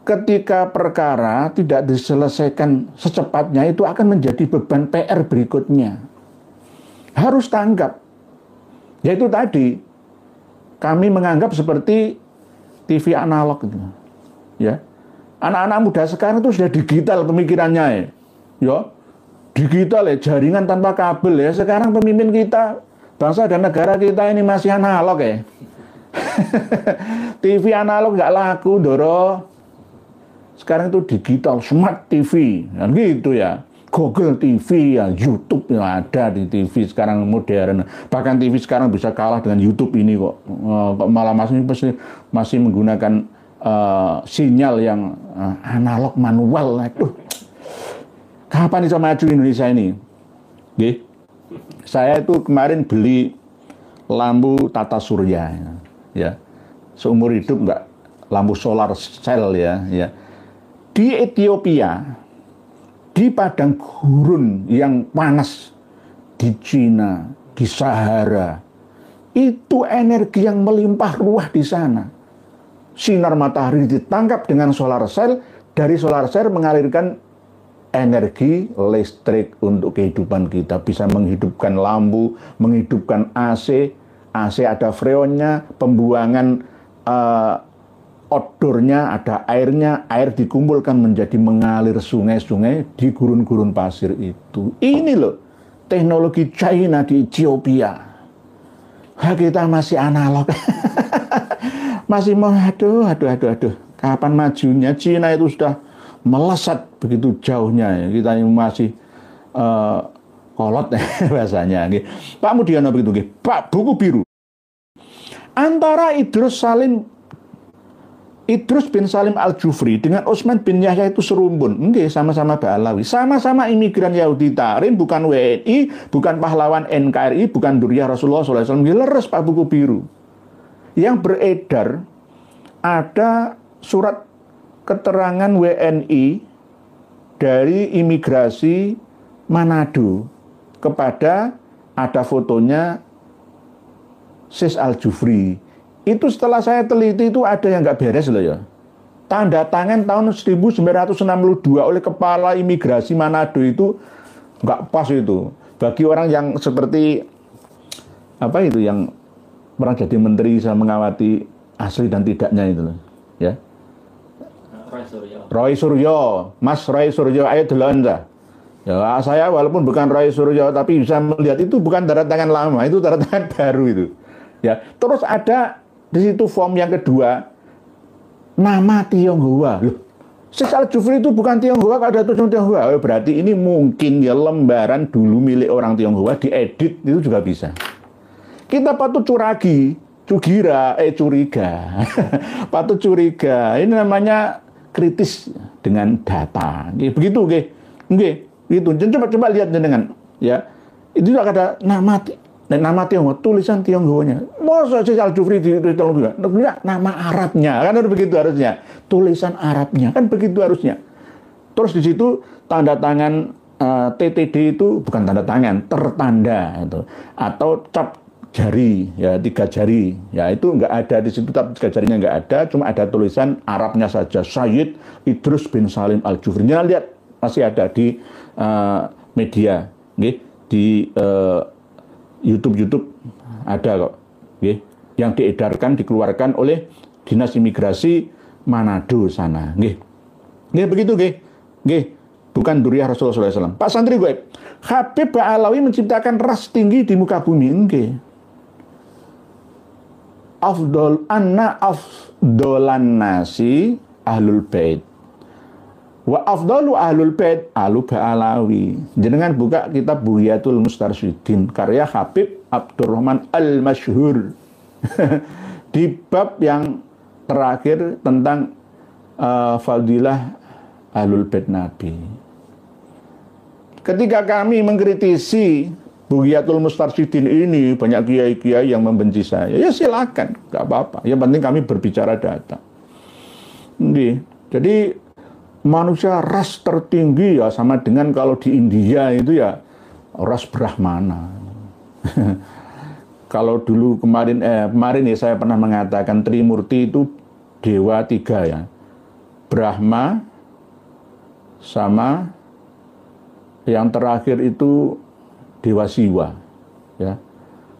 Ketika perkara tidak diselesaikan secepatnya, itu akan menjadi beban PR berikutnya. Harus tanggap. Yaitu tadi, kami menganggap seperti TV analog itu. Ya. Anak-anak muda sekarang itu sudah digital pemikirannya ya. Ya. Digital ya, jaringan tanpa kabel ya. Sekarang pemimpin kita, bangsa dan negara kita ini masih analog ya. TV analog nggak laku, Doro. Sekarang itu digital, smart TV, kan gitu ya. Google TV ya, YouTube yang ada di TV sekarang modern. Bahkan TV sekarang bisa kalah dengan YouTube ini kok. Malah masih menggunakan sinyal yang analog manual. Aduh. Kapan bisa maju Indonesia ini? Oke. Saya itu kemarin beli lampu tata surya ya. Seumur hidup enggak lampu solar cell ya. Di Ethiopia, di padang gurun yang panas, di Cina, di Sahara, itu energi yang melimpah ruah di sana. Sinar matahari ditangkap dengan solar cell, dari solar cell mengalirkan energi listrik untuk kehidupan kita. Bisa menghidupkan lampu, menghidupkan AC, AC ada freonnya, pembuangan outdoornya, ada airnya, air dikumpulkan menjadi mengalir sungai-sungai di gurun-gurun pasir itu. Ini loh teknologi China di Ethiopia. Kita masih analog. Masih mau aduh. Kapan majunya? China itu sudah melesat begitu jauhnya ya. Kita ini masih kolot bahasanya. Pak Mudiono begitu. Pak, buku biru. Antara Idrus Salim Idrus bin Salim Al-Jufri dengan Utsman bin Yahya itu serumpun. Nggih, sama-sama Ba'alawi. Sama-sama imigran Yahudi Tarim, bukan WNI, bukan pahlawan NKRI, bukan Duriyah Rasulullah SAW. Leres Pak buku biru. Yang beredar ada surat keterangan WNI dari imigrasi Manado kepada ada fotonya Sis Al-Jufri. Itu setelah saya teliti itu ada yang nggak beres loh ya. Tanda tangan tahun 1962 oleh kepala imigrasi Manado itu nggak pas itu. Bagi orang yang seperti apa itu yang pernah jadi menteri bisa mengawati asli dan tidaknya itu loh, ya. Roy Suryo, Mas Roy Suryo, ayo duluan dah. Ya, saya walaupun bukan Roy Suryo tapi bisa melihat itu bukan tanda tangan lama, itu tanda tangan baru itu. Ya, terus ada di situ form yang kedua, nama Tionghoa. Loh, Sis Al-Jufri itu bukan Tionghoa, kalau ada tulisan Tionghoa. Oh, berarti ini mungkin ya lembaran dulu milik orang Tionghoa, diedit itu juga bisa. Kita patut curiga. Patut curiga. Ini namanya kritis dengan data. Begitu, nggih. Gitu. Coba lihat dengan ya. Itu ada nama Tionghoa, tulisan Tionghoanya. Masa Sis Al-Jufri ditulis juga? Nama Arabnya, kan harus begitu harusnya. Tulisan Arabnya, kan begitu harusnya. Terus di situ tanda tangan TTD itu bukan tanda tangan, tertanda itu. Atau cap jari, ya 3 jari. Ya itu nggak ada di situ, cap 3 jarinya nggak ada, cuma ada tulisan Arabnya saja. Sayyid Idrus bin Salim Al-Jufri. Jangan lihat, masih ada di media, di YouTube ada kok, yang diedarkan, dikeluarkan oleh Dinas Imigrasi Manado sana, begitu, bukan Duriyah Rasulullah SAW. Pak Santri gue, Habib Ba'alawi menciptakan ras tinggi di muka bumi, afdolan nasi ahlul bait. Wa afdalu ahlul bait alu Ba'alawi. Jenengan buka kitab Bughyatul Mustarsyidin karya Habib Abdurrahman Al-Masyhur. Di bab yang terakhir tentang fadilah ahlul bait Nabi. Ketika kami mengkritisi Bughyatul Mustarsyidin ini, banyak kiai-kiai yang membenci saya. Ya silakan, nggak apa-apa. Yang penting kami berbicara data. Jadi manusia ras tertinggi ya sama dengan kalau di India itu ya ras Brahmana. Kalau dulu kemarin ya saya pernah mengatakan Trimurti itu dewa 3 ya. Brahma sama yang terakhir itu dewa Siwa ya.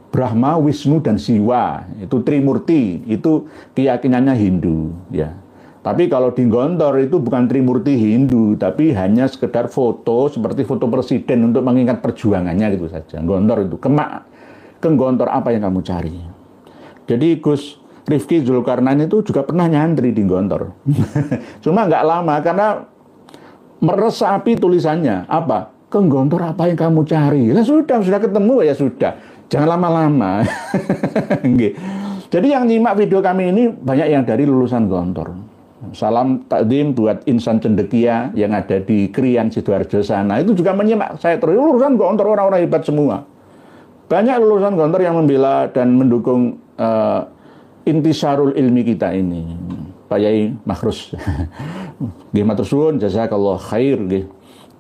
Brahma, Wisnu dan Siwa itu Trimurti, itu keyakinannya Hindu ya. Tapi kalau di Gontor itu bukan Trimurti Hindu, tapi hanya sekedar foto seperti foto presiden untuk mengingat perjuangannya gitu saja. Gontor itu ke Gontor apa yang kamu cari? Jadi Gus Rifki Zulkarnain itu juga pernah nyantri di Gontor. Cuma nggak lama karena meresapi tulisannya. Apa? Ke Gontor apa yang kamu cari? Lah sudah ketemu ya sudah. Jangan lama-lama. Jadi yang nyimak video kami ini banyak yang dari lulusan Gontor. Salam takdim buat insan cendekia yang ada di Krian Sidoarjo sana. Itu juga menyimak saya terus. Lulusan Gontor orang-orang hebat semua. Banyak lulusan Gontor yang membela dan mendukung intisarul ilmi kita ini. Pak Yai Makhrus. Nggih matur suwun jazakallah khair nggih.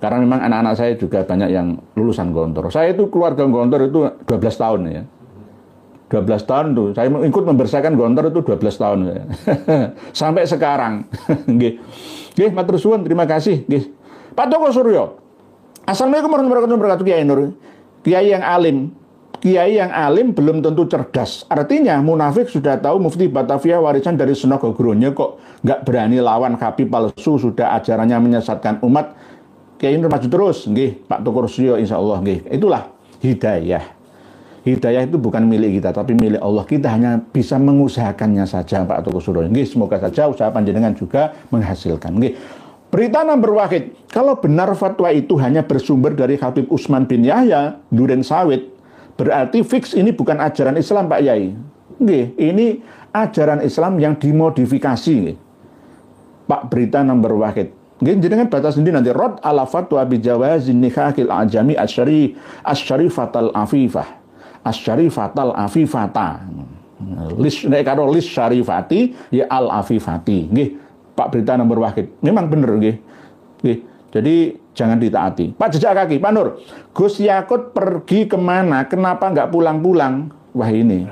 Karena memang anak-anak saya juga banyak yang lulusan Gontor. Saya itu keluarga Gontor itu 12 tahun ya. 12 tahun tuh, saya ikut membersihkan Gontor itu 12 tahun ya. Sampai sekarang. Nggih, matur suwun, terima kasih. Nggih. Pak Toko Suryo. Assalamualaikum warahmatullahi wabarakatuh, Kiai Nur. Kiai yang alim belum tentu cerdas. Artinya munafik sudah tahu Mufti Batavia warisan dari Sunan Gogronyo kok nggak berani lawan Habib palsu, sudah ajarannya menyesatkan umat. Kiai Nur maju terus, nggih, Pak Toko Suryo insyaallah nggih. Itulah hidayah. Hidayah itu bukan milik kita, tapi milik Allah. Kita hanya bisa mengusahakannya saja, Pak Toko Suryo. Semoga saja usaha panjenengan juga menghasilkan. Berita number wahid, kalau benar fatwa itu hanya bersumber dari Habib Utsman bin Yahya, Duren Sawit, berarti fix ini bukan ajaran Islam, Pak Yai. Ini ajaran Islam yang dimodifikasi. Pak Berita Nomor Wahid. Nggih jenengan baca sendiri nanti rad ala fatwa bi jawazin nikahil ajami asyarifatal afifah. Asyarifatal afifata. Nek karo lis syarifati ya al afifati. Nggih, Pak Berita Nomor Wahid. Memang bener nggih. Nggih. Jadi jangan ditaati. Pak Jejak Kaki, Pak Nur, Gus Yakut pergi kemana? Kenapa nggak pulang-pulang? Wah ini.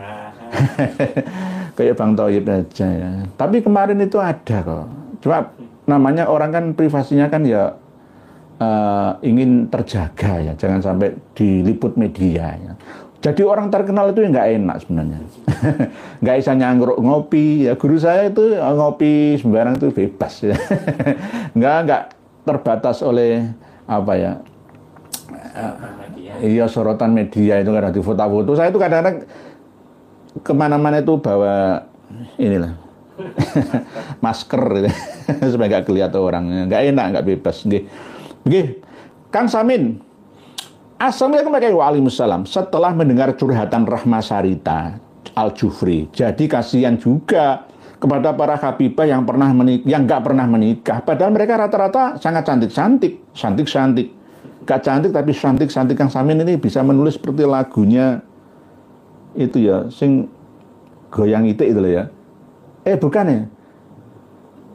Kayak Bang Thoyib aja ya. Tapi kemarin itu ada kok. Cuma namanya orang kan privasinya kan ya ingin terjaga ya, jangan sampai diliput media ya. Jadi orang terkenal itu nggak enak sebenarnya. Nggak bisa nyangkruk ngopi ya. Guru saya itu ngopi sembarang itu bebas ya. nggak terbatas oleh apa ya. Iya sorotan media itu kadang di foto-foto. Saya itu kadang-kadang kemana-mana itu bawa inilah masker gitu, supaya nggak kelihatan orangnya, nggak enak, nggak bebas. Nggih, Kang Samin, Assalamualaikum warahmatullahi wabarakatuh. Setelah mendengar curhatan Rahma Sarita Al-Jufri, jadi kasihan juga kepada para habibah yang nggak pernah menikah. Padahal mereka rata-rata sangat cantik. Gak cantik tapi cantik. Kang Samin ini bisa menulis seperti lagunya itu ya, sing goyang itik itu loh ya. Bukan ya.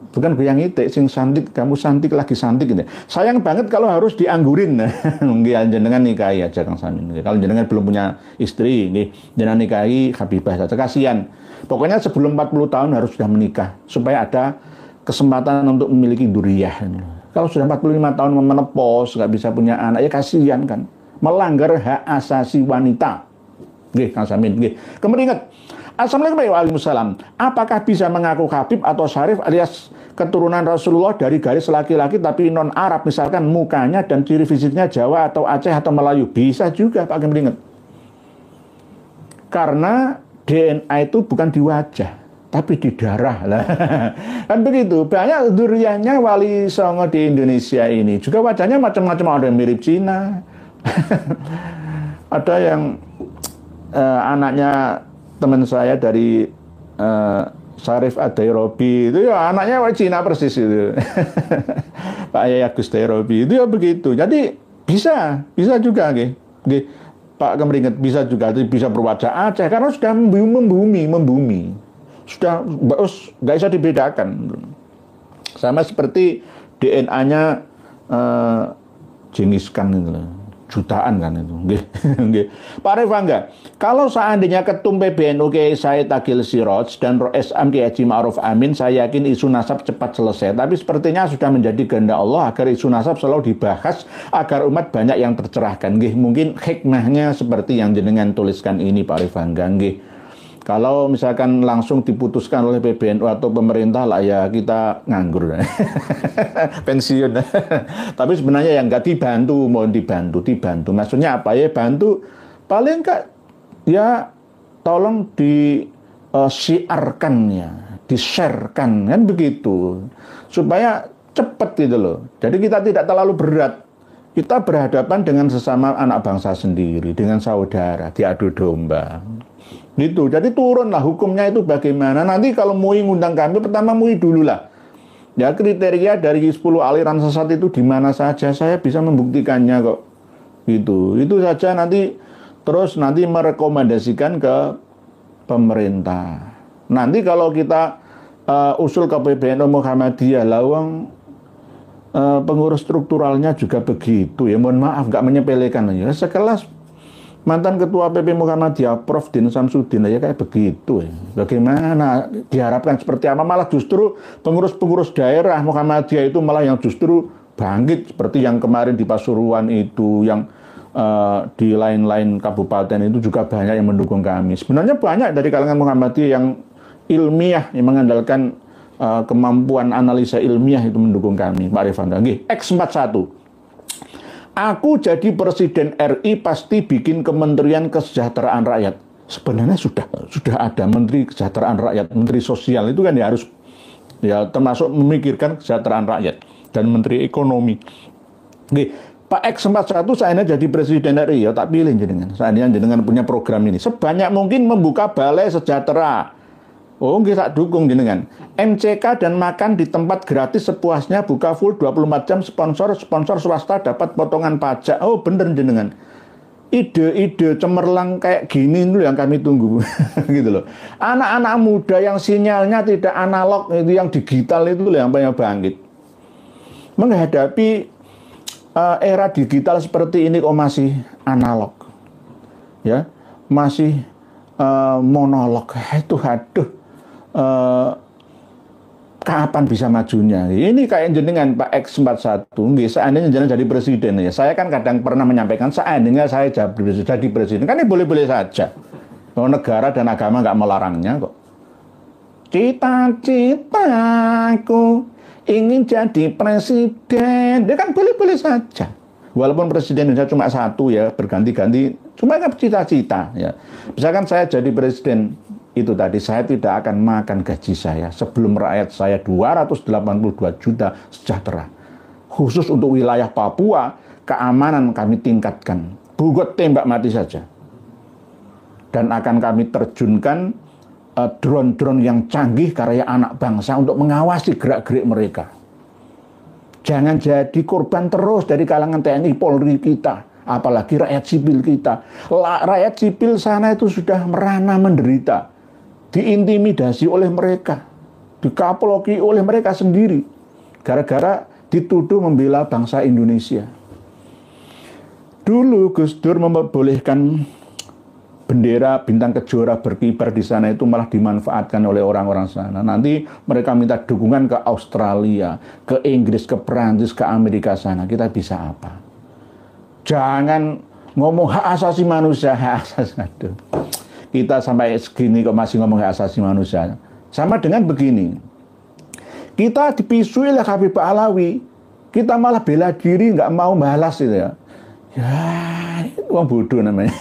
Bukan goyang itik, sing cantik, kamu cantik lagi cantik gitu. Sayang banget kalau harus dianggurin. Nggih, jenengan nikahi aja Kang Samin. Kalau jenengan belum punya istri, nggih, jenengan nikahi habibah saja. Kasihan. Pokoknya sebelum 40 tahun harus sudah menikah supaya ada kesempatan untuk memiliki duriyah. Kalau sudah 45 tahun menopause, nggak bisa punya anak, ya kasihan kan. Melanggar hak asasi wanita. Nggih, Kang Samin, nggih. Kemudian ingat, Assalamualaikum warahmatullahi wabarakatuh. Apakah bisa mengaku habib atau syarif alias keturunan Rasulullah dari garis laki-laki tapi non Arab, misalkan mukanya dan ciri fisiknya Jawa atau Aceh atau Melayu? Bisa juga, Pak Kemudian ingat. Karena DNA itu bukan di wajah, tapi di darah lah. Kan begitu. Banyak duriannya Wali Songo di Indonesia ini. Juga wajahnya macam-macam, ada yang mirip Cina. Ada yang anaknya teman saya dari Syarif Ad-Dairobi itu ya anaknya Cina persis itu. Pak Yai Agus Dairobi itu ya begitu. Jadi bisa juga nggih. Pak Kemeringet bisa juga, bisa berwajah Aceh karena sudah membumi. Sudah nggak bisa dibedakan. Sama seperti DNA-nya Genghis Khan itu, jutaan kan itu. Pak Revangga, kalau seandainya Ketum PBNU Kiai Said Agil Siraj dan Roesam Kiai Haji Ma'ruf Amin, saya yakin isu nasab cepat selesai. Tapi sepertinya sudah menjadi kehendak Allah agar isu nasab selalu dibahas agar umat banyak yang tercerahkan. Mungkin hikmahnya seperti yang jenengan tuliskan ini Pak Revangga. Kalau misalkan langsung diputuskan oleh PBNU atau pemerintah lah ya kita nganggur. Pensiun. Tapi sebenarnya yang nggak dibantu, mohon dibantu. Maksudnya apa ya? Bantu paling nggak ya tolong disiarkan ya, di-sharekan kan begitu. Supaya cepat gitu loh. Jadi kita tidak terlalu berat. Kita berhadapan dengan sesama anak bangsa sendiri, dengan saudara, diadu domba. Gitu. Jadi turunlah hukumnya itu bagaimana. Nanti kalau MUI ngundang kami, pertama MUI dulu lah. Ya kriteria dari 10 aliran sesat itu di mana saja saya bisa membuktikannya kok. Gitu. Itu saja nanti terus nanti merekomendasikan ke pemerintah. Nanti kalau kita usul ke PBNU Muhammadiyah, lawang pengurus strukturalnya juga begitu ya. Mohon maaf nggak menyepelekan ya. Sekelas mantan ketua PP Muhammadiyah Prof Din Samsudin ya kayak begitu ya. Bagaimana diharapkan seperti apa, malah justru pengurus-pengurus daerah Muhammadiyah itu malah yang justru bangkit seperti yang kemarin di Pasuruan itu, yang di lain-lain kabupaten itu juga banyak yang mendukung kami. Sebenarnya banyak dari kalangan Muhammadiyah yang ilmiah, yang mengandalkan kemampuan analisa ilmiah itu mendukung kami. Pak Rifanda, X41. Aku jadi presiden RI pasti bikin Kementerian Kesejahteraan Rakyat. Sebenarnya sudah ada Menteri Kesejahteraan Rakyat, Menteri Sosial itu kan ya harus ya termasuk memikirkan kesejahteraan rakyat, dan Menteri Ekonomi. Pak X41 saya jadi presiden RI ya tak pilih jenengan. Saya jenengan punya program ini. Sebanyak mungkin membuka balai sejahtera. Oh, nggih tak dukung jenengan. MCK dan makan di tempat gratis sepuasnya, buka full 24 jam, sponsor swasta dapat potongan pajak. Oh, bener jenengan. Ide-ide cemerlang kayak gini itu yang kami tunggu. Gitu loh. Anak-anak muda yang sinyalnya tidak analog, itu yang digital itu loh yang banyak bangkit. Menghadapi era digital seperti ini kok masih analog. Ya, masih monolog. Itu aduh. Kapan bisa majunya? Ini kayak jenengan Pak X41, seandainya jenengan jadi presiden ya. Saya kan kadang pernah menyampaikan seandainya saya jadi presiden, kan ini boleh-boleh saja. Oh, negara dan agama nggak melarangnya kok. Cita-citaku ingin jadi presiden, dia kan boleh-boleh saja. Walaupun presiden Indonesia cuma satu ya, berganti-ganti, cuma kan cita-cita ya. Misalkan saya jadi presiden, itu tadi saya tidak akan makan gaji saya sebelum rakyat saya 282 juta sejahtera. Khusus untuk wilayah Papua, keamanan kami tingkatkan. Bugot tembak mati saja. Dan akan kami terjunkan drone-drone yang canggih karya anak bangsa untuk mengawasi gerak-gerik mereka. Jangan jadi korban terus dari kalangan TNI Polri kita, apalagi rakyat sipil kita. Rakyat sipil sana itu sudah merana menderita, diintimidasi oleh mereka, dikaploki oleh mereka sendiri, gara-gara dituduh membela bangsa Indonesia. Dulu Gus Dur memperbolehkan bendera bintang kejora berkibar di sana, itu malah dimanfaatkan oleh orang-orang sana. Nanti mereka minta dukungan ke Australia, ke Inggris, ke Perancis, ke Amerika sana. Kita bisa apa? Jangan ngomong hak asasi manusia, hak asasi manusia. Kita sampai segini kok masih ngomong hak asasi manusia. Sama dengan begini. Kita dipisui oleh Habib Alawi, kita malah bela diri, nggak mau balas itu ya. Ya, itu orang bodoh namanya.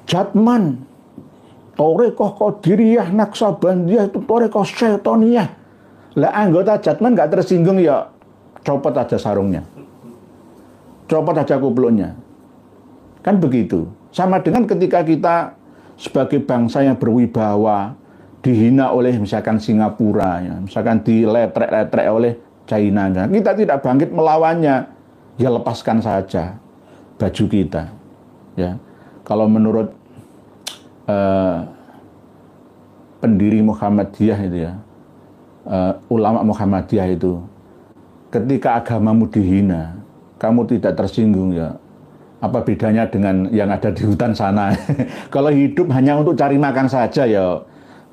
Jatman, Torekoh Qadiriyah, Naksabandiyah, itu Torekoh Syaitoniyah. Lah anggota Jatman nggak tersinggung ya, copot aja sarungnya, copot aja kupluknya. Kan begitu. Sama dengan ketika kita sebagai bangsa yang berwibawa dihina oleh misalkan Singapura, ya, misalkan diletrek-letrek oleh China, ya, kita tidak bangkit melawannya, ya lepaskan saja baju kita. Ya, kalau menurut pendiri Muhammadiyah itu ya, ulama Muhammadiyah itu, ketika agamamu dihina, kamu tidak tersinggung ya. Apa bedanya dengan yang ada di hutan sana? Kalau hidup hanya untuk cari makan saja ya,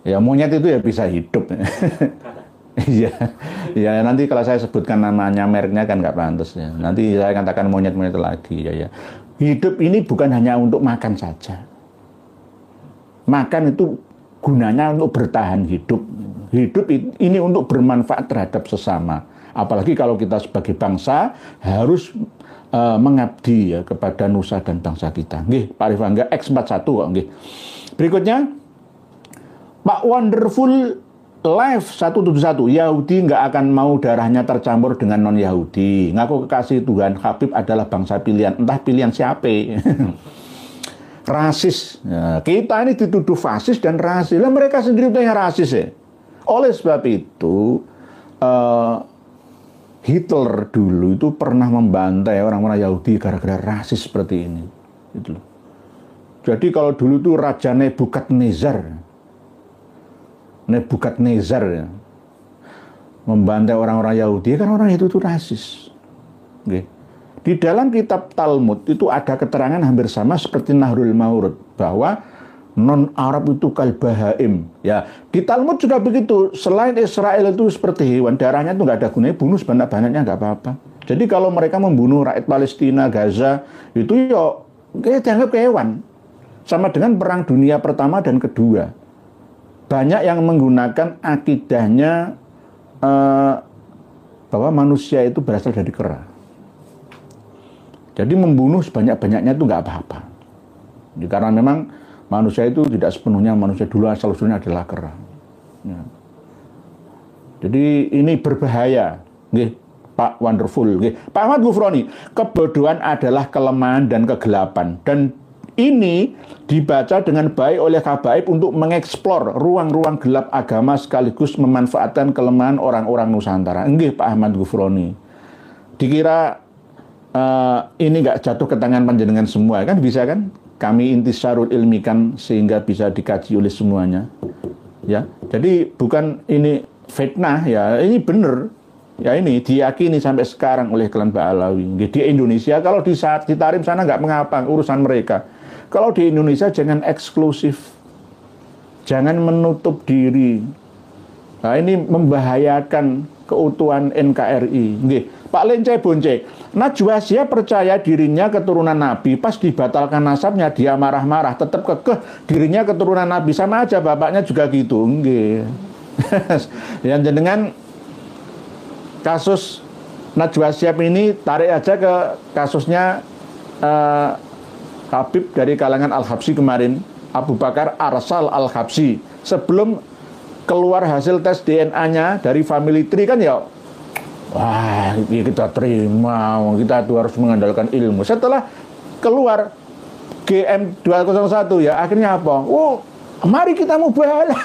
ya monyet itu ya bisa hidup. Iya, ya nanti kalau saya sebutkan namanya, mereknya kan nggak pantas ya. Nanti saya katakan monyet-monyet lagi ya. Hidup ini bukan hanya untuk makan saja. Makan itu gunanya untuk bertahan hidup. Hidup ini untuk bermanfaat terhadap sesama. Apalagi kalau kita sebagai bangsa harus mengabdi ya kepada nusa dan bangsa kita. Nggih, Pak Rifangga X41 kok nggih. Berikutnya Pak Wonderful Live 171, Yahudi nggak akan mau darahnya tercampur dengan non-Yahudi. Ngaku kekasih Tuhan, Habib adalah bangsa pilihan. Entah pilihan siapa. Rasis. Ya, kita ini dituduh fasis dan rasis. Lah mereka sendiri itu yang rasis ya. Oleh sebab itu, Hitler dulu itu pernah membantai orang-orang Yahudi gara-gara rasis seperti ini. Gitu. Jadi kalau dulu itu Raja Nebukadnezar ya, membantai orang-orang Yahudi, kan orang itu rasis. Okay. Di dalam kitab Talmud itu ada keterangan hampir sama seperti Nahrul Maurud, bahwa non-Arab itu kalbahaim. Ya, di Talmud juga begitu. Selain Israel itu seperti hewan, darahnya itu nggak ada gunanya, bunuh sebanyak-banyaknya nggak apa-apa. Jadi kalau mereka membunuh rakyat Palestina, Gaza, itu ya kayak dianggap hewan. Sama dengan Perang Dunia Pertama dan Kedua. Banyak yang menggunakan akidahnya bahwa manusia itu berasal dari kera. Jadi membunuh sebanyak-banyaknya itu nggak apa-apa. Karena memang manusia itu tidak sepenuhnya manusia, dulu asal-usulnya adalah kera. Ya. Jadi ini berbahaya. Nggih, Pak Wonderful. Nggih. Pak Ahmad Gufroni, kebodohan adalah kelemahan dan kegelapan. Dan ini dibaca dengan baik oleh Habaib untuk mengeksplor ruang-ruang gelap agama sekaligus memanfaatkan kelemahan orang-orang Nusantara. Nggih Pak Ahmad Ghufroni. Dikira ini nggak jatuh ke tangan panjenengan semua kan, bisa kan? Kami intisarul ilmikan sehingga bisa dikaji oleh semuanya. Ya, jadi bukan ini fitnah ya, ini benar. Ya ini diyakini sampai sekarang oleh klan Ba'alawi. Di Indonesia kalau di Tarim sana nggak mengapa, urusan mereka. Kalau di Indonesia jangan eksklusif, jangan menutup diri. Nah, ini membahayakan keutuhan NKRI. Nggih, Pak Lencai Boncai, Najwa Shihab percaya dirinya keturunan Nabi, pas dibatalkan nasabnya dia marah-marah, tetap kekeh dirinya keturunan Nabi, sama aja bapaknya juga gitu. Nggih. Yang dengan kasus Najwa Shihab ini tarik aja ke kasusnya Habib dari kalangan Al-Habsyi kemarin, Abu Bakar Arsal Al-Habsyi. Sebelum keluar hasil tes DNA-nya dari family tree kan ya, wah kita terima, kita tuh harus mengandalkan ilmu. Setelah keluar GM201 ya, akhirnya apa? Oh, mari kita mubahalah.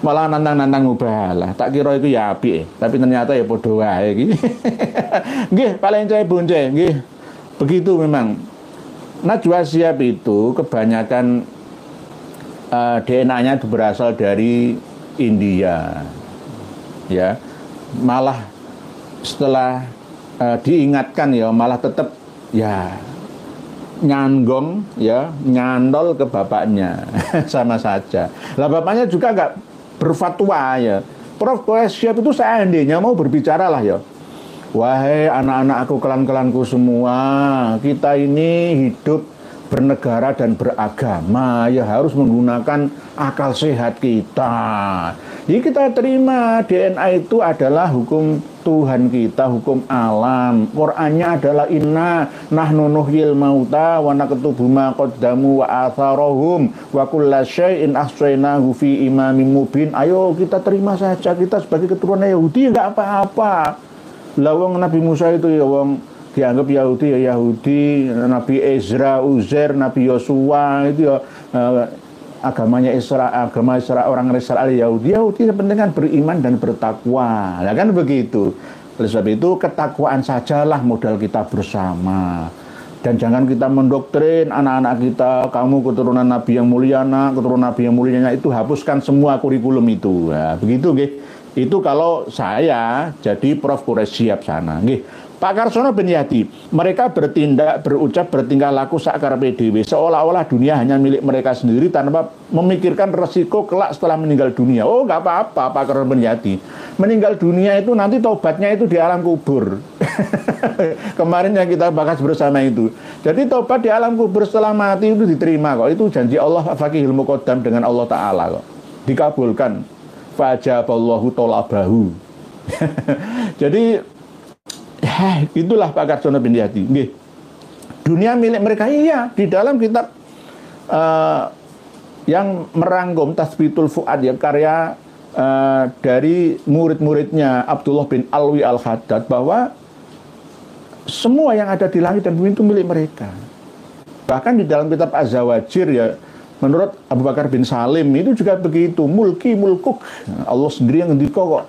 Malah nantang-nantang mubahalah. Tak kira itu ya apik, tapi ternyata ya podo wae iki. Nggih, paling cai bonce, nggih. Begitu memang. Najwa Shihab itu kebanyakan DNA-nya berasal dari India. Ya. Malah setelah diingatkan ya malah tetap ya nyanggong ya, nyandol ke bapaknya. Sama saja. Lah bapaknya juga nggak berfatwa ya. Prof Shihab itu seandainya mau berbicara lah ya, wahai anak-anakku, kelan-kelanku semua, kita ini hidup bernegara dan beragama, ya harus menggunakan akal sehat kita. Jadi kita terima DNA itu adalah hukum Tuhan kita, hukum alam. Qur'annya adalah inna nahnu nuhyil mauta wa naktubu ma qaddamu wa atharahum wa kulla syai'in ahsaynahu fi imamin mubin. Ayo kita terima saja, kita sebagai keturunan Yahudi enggak apa-apa. Lawang Nabi Musa itu ya wong dianggap Yahudi ya Yahudi, Nabi Ezra, Uzair, Nabi Yosua itu ya agamanya agama Israel, orang Israel Yahudi sepenting beriman dan bertakwa. Nah kan begitu. Oleh sebab itu ketakwaan sajalah modal kita bersama. Dan jangan kita mendoktrin anak-anak kita, kamu keturunan Nabi yang mulia, keturunan Nabi yang mulia, itu hapuskan semua kurikulum itu. Nah, begitu nggih. Itu kalau saya jadi Prof Quraisy Shihab sana nggih. Pak Karsono bin Yadi, mereka bertindak, berucap, bertingkah laku sakar PDW seolah-olah dunia hanya milik mereka sendiri tanpa memikirkan resiko kelak setelah meninggal dunia. Oh, nggak apa-apa Pak Karsono bin Yadi. Meninggal dunia itu nanti tobatnya itu di alam kubur. Kemarin yang kita bahas bersama itu. Jadi tobat di alam kubur setelah mati itu diterima kok. Itu janji Allah Fakihul Muqaddam dengan Allah Ta'ala kok. Dikabulkan. Fajaballahu tolabahu. Jadi itulah Pak Karsono bin Yadi. Dunia milik mereka, iya. Di dalam kitab yang merangkum Tasbitul Fuad ya, karya dari murid-muridnya Abdullah bin Alwi Al-Haddad, bahwa semua yang ada di langit dan bumi itu milik mereka. Bahkan di dalam kitab Az-Zawajir ya, menurut Abu Bakar bin Salim itu juga begitu, mulki mulkuk. Allah sendiri yang ngendika kok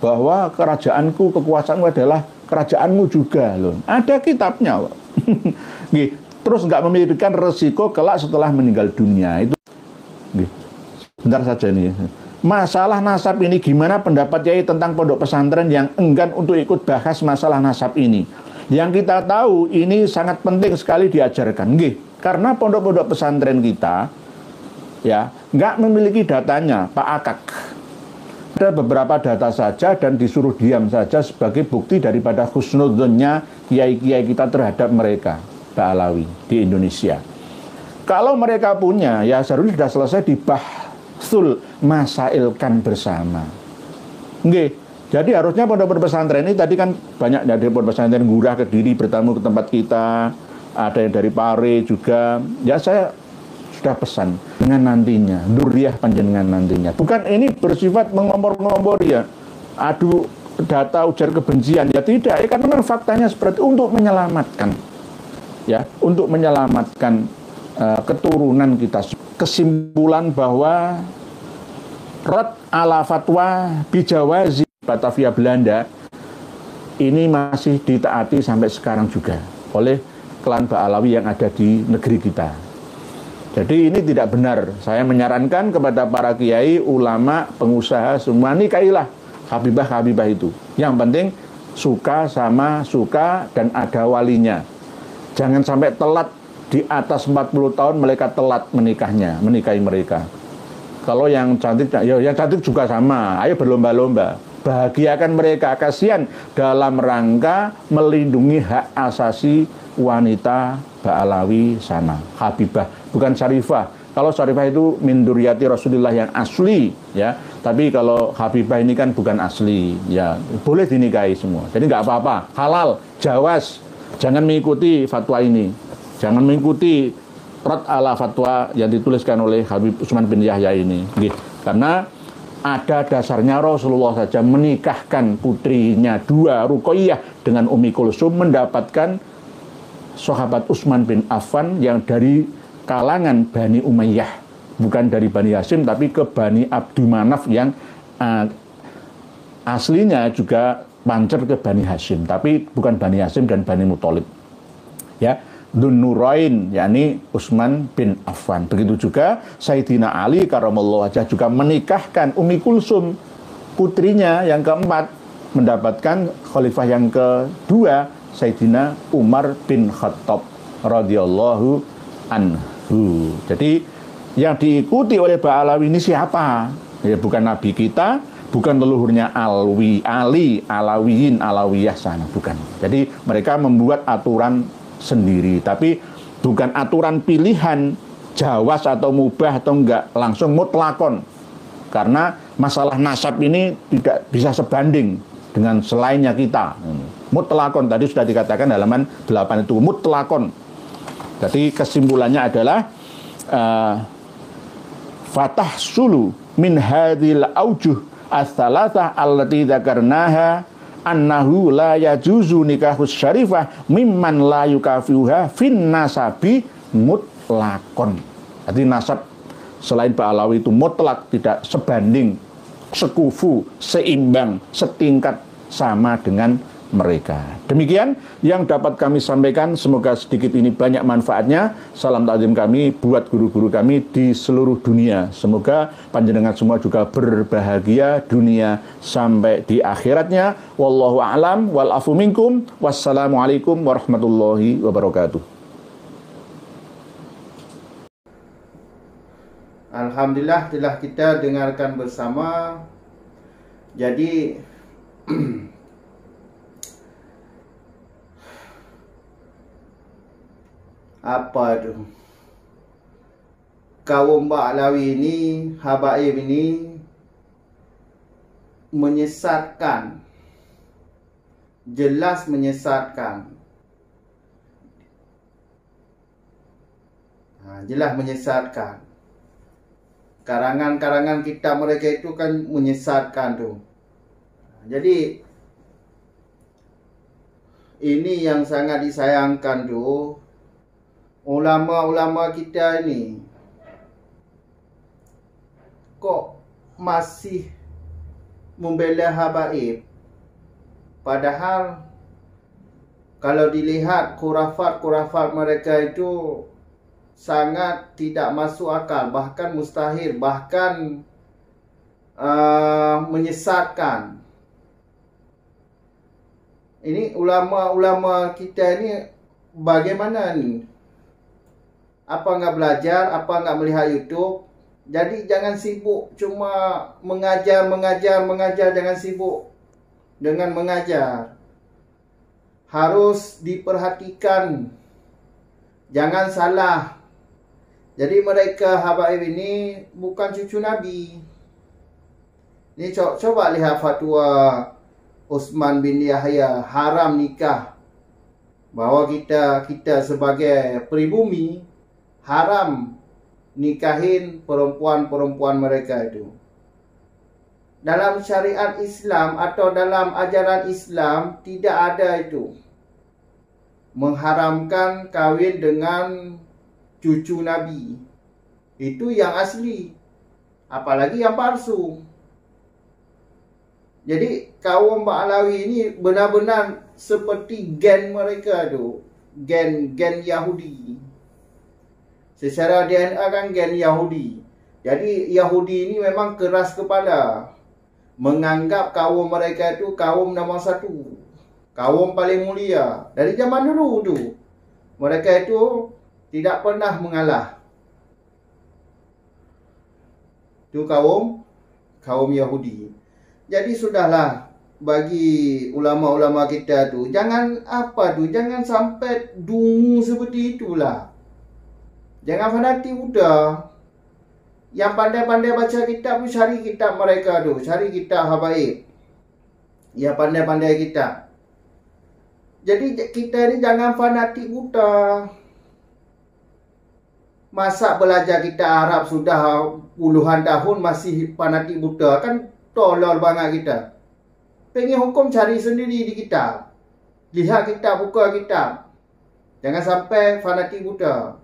bahwa kerajaanku, kekuasaanmu adalah kerajaanmu juga loh. Ada kitabnya loh. Terus nggak memikirkan resiko kelak setelah meninggal dunia itu. Bentar saja nih. Masalah nasab ini gimana pendapat Yai tentang pondok pesantren yang enggan untuk ikut bahas masalah nasab ini? Yang kita tahu ini sangat penting sekali diajarkan. Karena pondok-pondok pesantren kita ya nggak memiliki datanya, Pak Akak. Ada beberapa data saja dan disuruh diam saja sebagai bukti daripada husnudzonnya kiai-kiai kita terhadap mereka, Ba'alawi di Indonesia. Kalau mereka punya, ya seharusnya sudah selesai dibahsul masailkan bersama. Jadi harusnya pondok pesantren ini tadi kan banyak dari pondok pesantren Ngurah, Kediri bertamu ke tempat kita, ada yang dari Pare juga. Ya saya sudah pesan dengan nantinya Nuriyah panjenengan nantinya, bukan ini bersifat mengompor-ngompor ya, adu data ujar kebencian ya, tidak ya, karena memang faktanya seperti untuk menyelamatkan ya, untuk menyelamatkan keturunan kita. Kesimpulan bahwa Rad ala fatwa bijawazi Batavia Belanda ini masih ditaati sampai sekarang juga oleh klan Ba'alawi yang ada di negeri kita. Jadi ini tidak benar. Saya menyarankan kepada para kiai, ulama, pengusaha semua, nikahilah Habibah itu. Yang penting suka sama suka dan ada walinya. Jangan sampai telat, di atas 40 tahun mereka telat menikahi mereka. Kalau yang cantik, ya yang cantik juga sama. Ayo berlomba-lomba. Bahagiakan mereka, kasihan dalam rangka melindungi hak asasi wanita Ba'alawi sana. Habibah, bukan Syarifah. Kalau Syarifah itu min duriyati Rasulullah yang asli, ya. Tapi kalau Habibah ini kan bukan asli, ya. Boleh dinikahi semua. Jadi nggak apa-apa, halal, jawaz. Jangan mengikuti fatwa ini. Jangan mengikuti Rad ala fatwa yang dituliskan oleh Habib Utsman bin Yahya ini. Karena ada dasarnya Rasulullah saja menikahkan putrinya dua, Ruqayyah dengan Ummi Kulsum, mendapatkan sahabat Utsman bin Affan yang dari kalangan Bani Umayyah, bukan dari Bani Hashim tapi ke Bani Abdulmanaf yang aslinya juga pancer ke Bani Hashim, tapi bukan Bani Hashim dan Bani Muthalib. Ya, Dzun-Nurain, yakni Utsman bin Affan. Begitu juga Sayyidina Ali karramallahu wajhah juga menikahkan Ummi Kulsum, putrinya yang keempat, mendapatkan khalifah yang kedua, Sayyidina Umar bin Khattab radhiyallahu anhu. Jadi yang diikuti oleh Ba'alawi ini siapa? Ya bukan nabi kita, bukan leluhurnya Ali, Alawiyin, Alawiyah sana, bukan. Jadi mereka membuat aturan sendiri, tapi bukan aturan pilihan jawaz atau mubah atau enggak, langsung mutlakon. Karena masalah nasab ini tidak bisa sebanding dengan selainnya kita. Mutlakon tadi sudah dikatakan halaman 8 itu mutlakon. Jadi kesimpulannya adalah fatah sulu min hadhil aujuh as-salasah allati dzakarnaha annahu la yajuzu nikahus syarifah mimman la yukafiuha fin nasabi mutlakon. Jadi nasab selain Ba'alawi itu mutlak, tidak sebanding, sekufu, seimbang, setingkat sama dengan mereka. Demikian yang dapat kami sampaikan. Semoga sedikit ini banyak manfaatnya. Salam takzim kami buat guru-guru kami di seluruh dunia. Semoga panjenengan semua juga berbahagia dunia sampai di akhiratnya. Wallahu a'lam wal afu minkum. Wassalamualaikum warahmatullahi wabarakatuh. Alhamdulillah telah kita dengarkan bersama. Jadi apa tu, kaum Ba'alawi ini, habaib ini menyesatkan, jelas menyesatkan. Jelas menyesatkan. Karangan-karangan kitab mereka itu kan menyesatkan tu. Jadi ini yang sangat disayangkan tu. Ulama-ulama kita ini kok masih membela habaib, padahal kalau dilihat khurafat-khurafat mereka itu sangat tidak masuk akal, bahkan mustahil, bahkan menyesatkan. Ini ulama-ulama kita ini bagaimana ni? Apa nggak belajar, apa nggak melihat YouTube? Jadi jangan sibuk cuma mengajar, jangan sibuk dengan mengajar. Harus diperhatikan, jangan salah. Jadi mereka habaib ini bukan cucu Nabi. Ini coba lihat fatwa Utsman bin Yahya, haram nikah. Bahwa kita sebagai pribumi haram nikahin perempuan-perempuan mereka itu. Dalam syariat Islam atau dalam ajaran Islam tidak ada itu mengharamkan kawin dengan cucu Nabi. Itu yang asli. Apalagi yang palsu. Jadi kaum Ba'alawi ini benar-benar seperti gen mereka tu. Gen Yahudi. Secara DNA kan gen Yahudi. Jadi Yahudi ini memang keras kepala. Menganggap kaum mereka itu kaum nombor satu. Kaum paling mulia. Dari zaman dulu tu. Mereka itu tidak pernah mengalah. Itu kaum Yahudi. Jadi sudahlah bagi ulama-ulama kita tu, jangan sampai dungu seperti itulah. Jangan fanatik buta. Yang pandai-pandai baca kitab tu, cari kitab mereka tu, cari kitab habaib. Yang pandai-pandai kitab. Jadi kita ni jangan fanatik buta. Masa belajar kita Arab sudah puluhan tahun masih fanatik buta, kan tolol banget kita. Pengen hukum cari sendiri di kitab. Lihat kitab, buka kitab. Jangan sampai fanatik buta.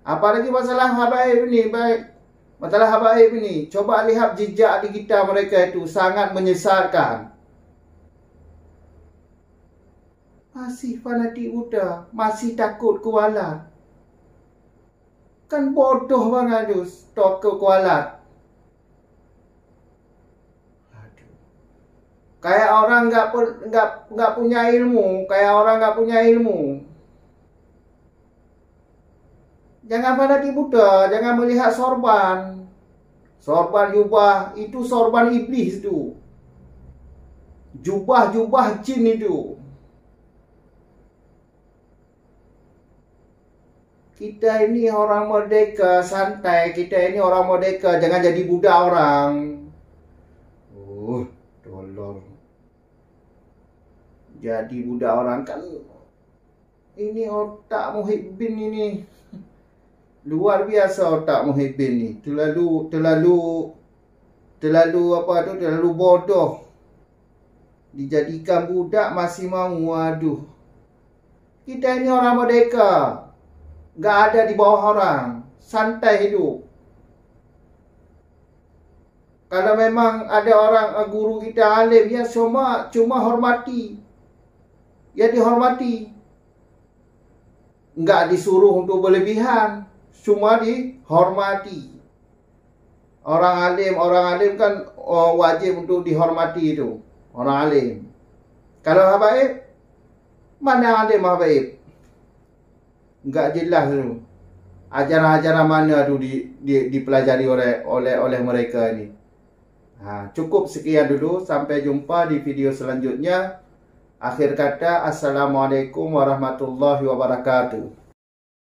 Apalagi masalah habaib ni, masalah habaib ni, coba lihat jejak di kitab mereka itu sangat menyesatkan. Masih fanatik buta, masih takut kualat. Kan bodoh banget tu, takut kualat. Kayak orang nggak punya ilmu, Jangan fanatik buta, jangan melihat sorban. Sorban jubah itu sorban iblis tu. Jubah jin itu. Kita ini orang merdeka, santai. Kita ini orang merdeka, jangan jadi budak orang. Tolong. Jadi budak orang kan. Ini otak Muhyiddin ini. Luar biasa otak Muhyiddin ni. Terlalu bodoh. Dijadikan budak masih mau. Waduh. Kita ini orang merdeka. Gak ada di bawah orang. Santai hidup. Kalau memang ada orang guru kita alim, ya cuma hormati. Ya dihormati. Enggak disuruh untuk berlebihan. Cuma dihormati. Orang alim kan wajib untuk dihormati itu. Orang alim. Kalau habaib, mana alim habaib? Enggak jelas tu. Ajaran-ajaran mana tu dipelajari oleh mereka ni. Cukup sekian dulu. Sampai jumpa di video selanjutnya. Akhir kata, Assalamualaikum warahmatullahi wabarakatuh.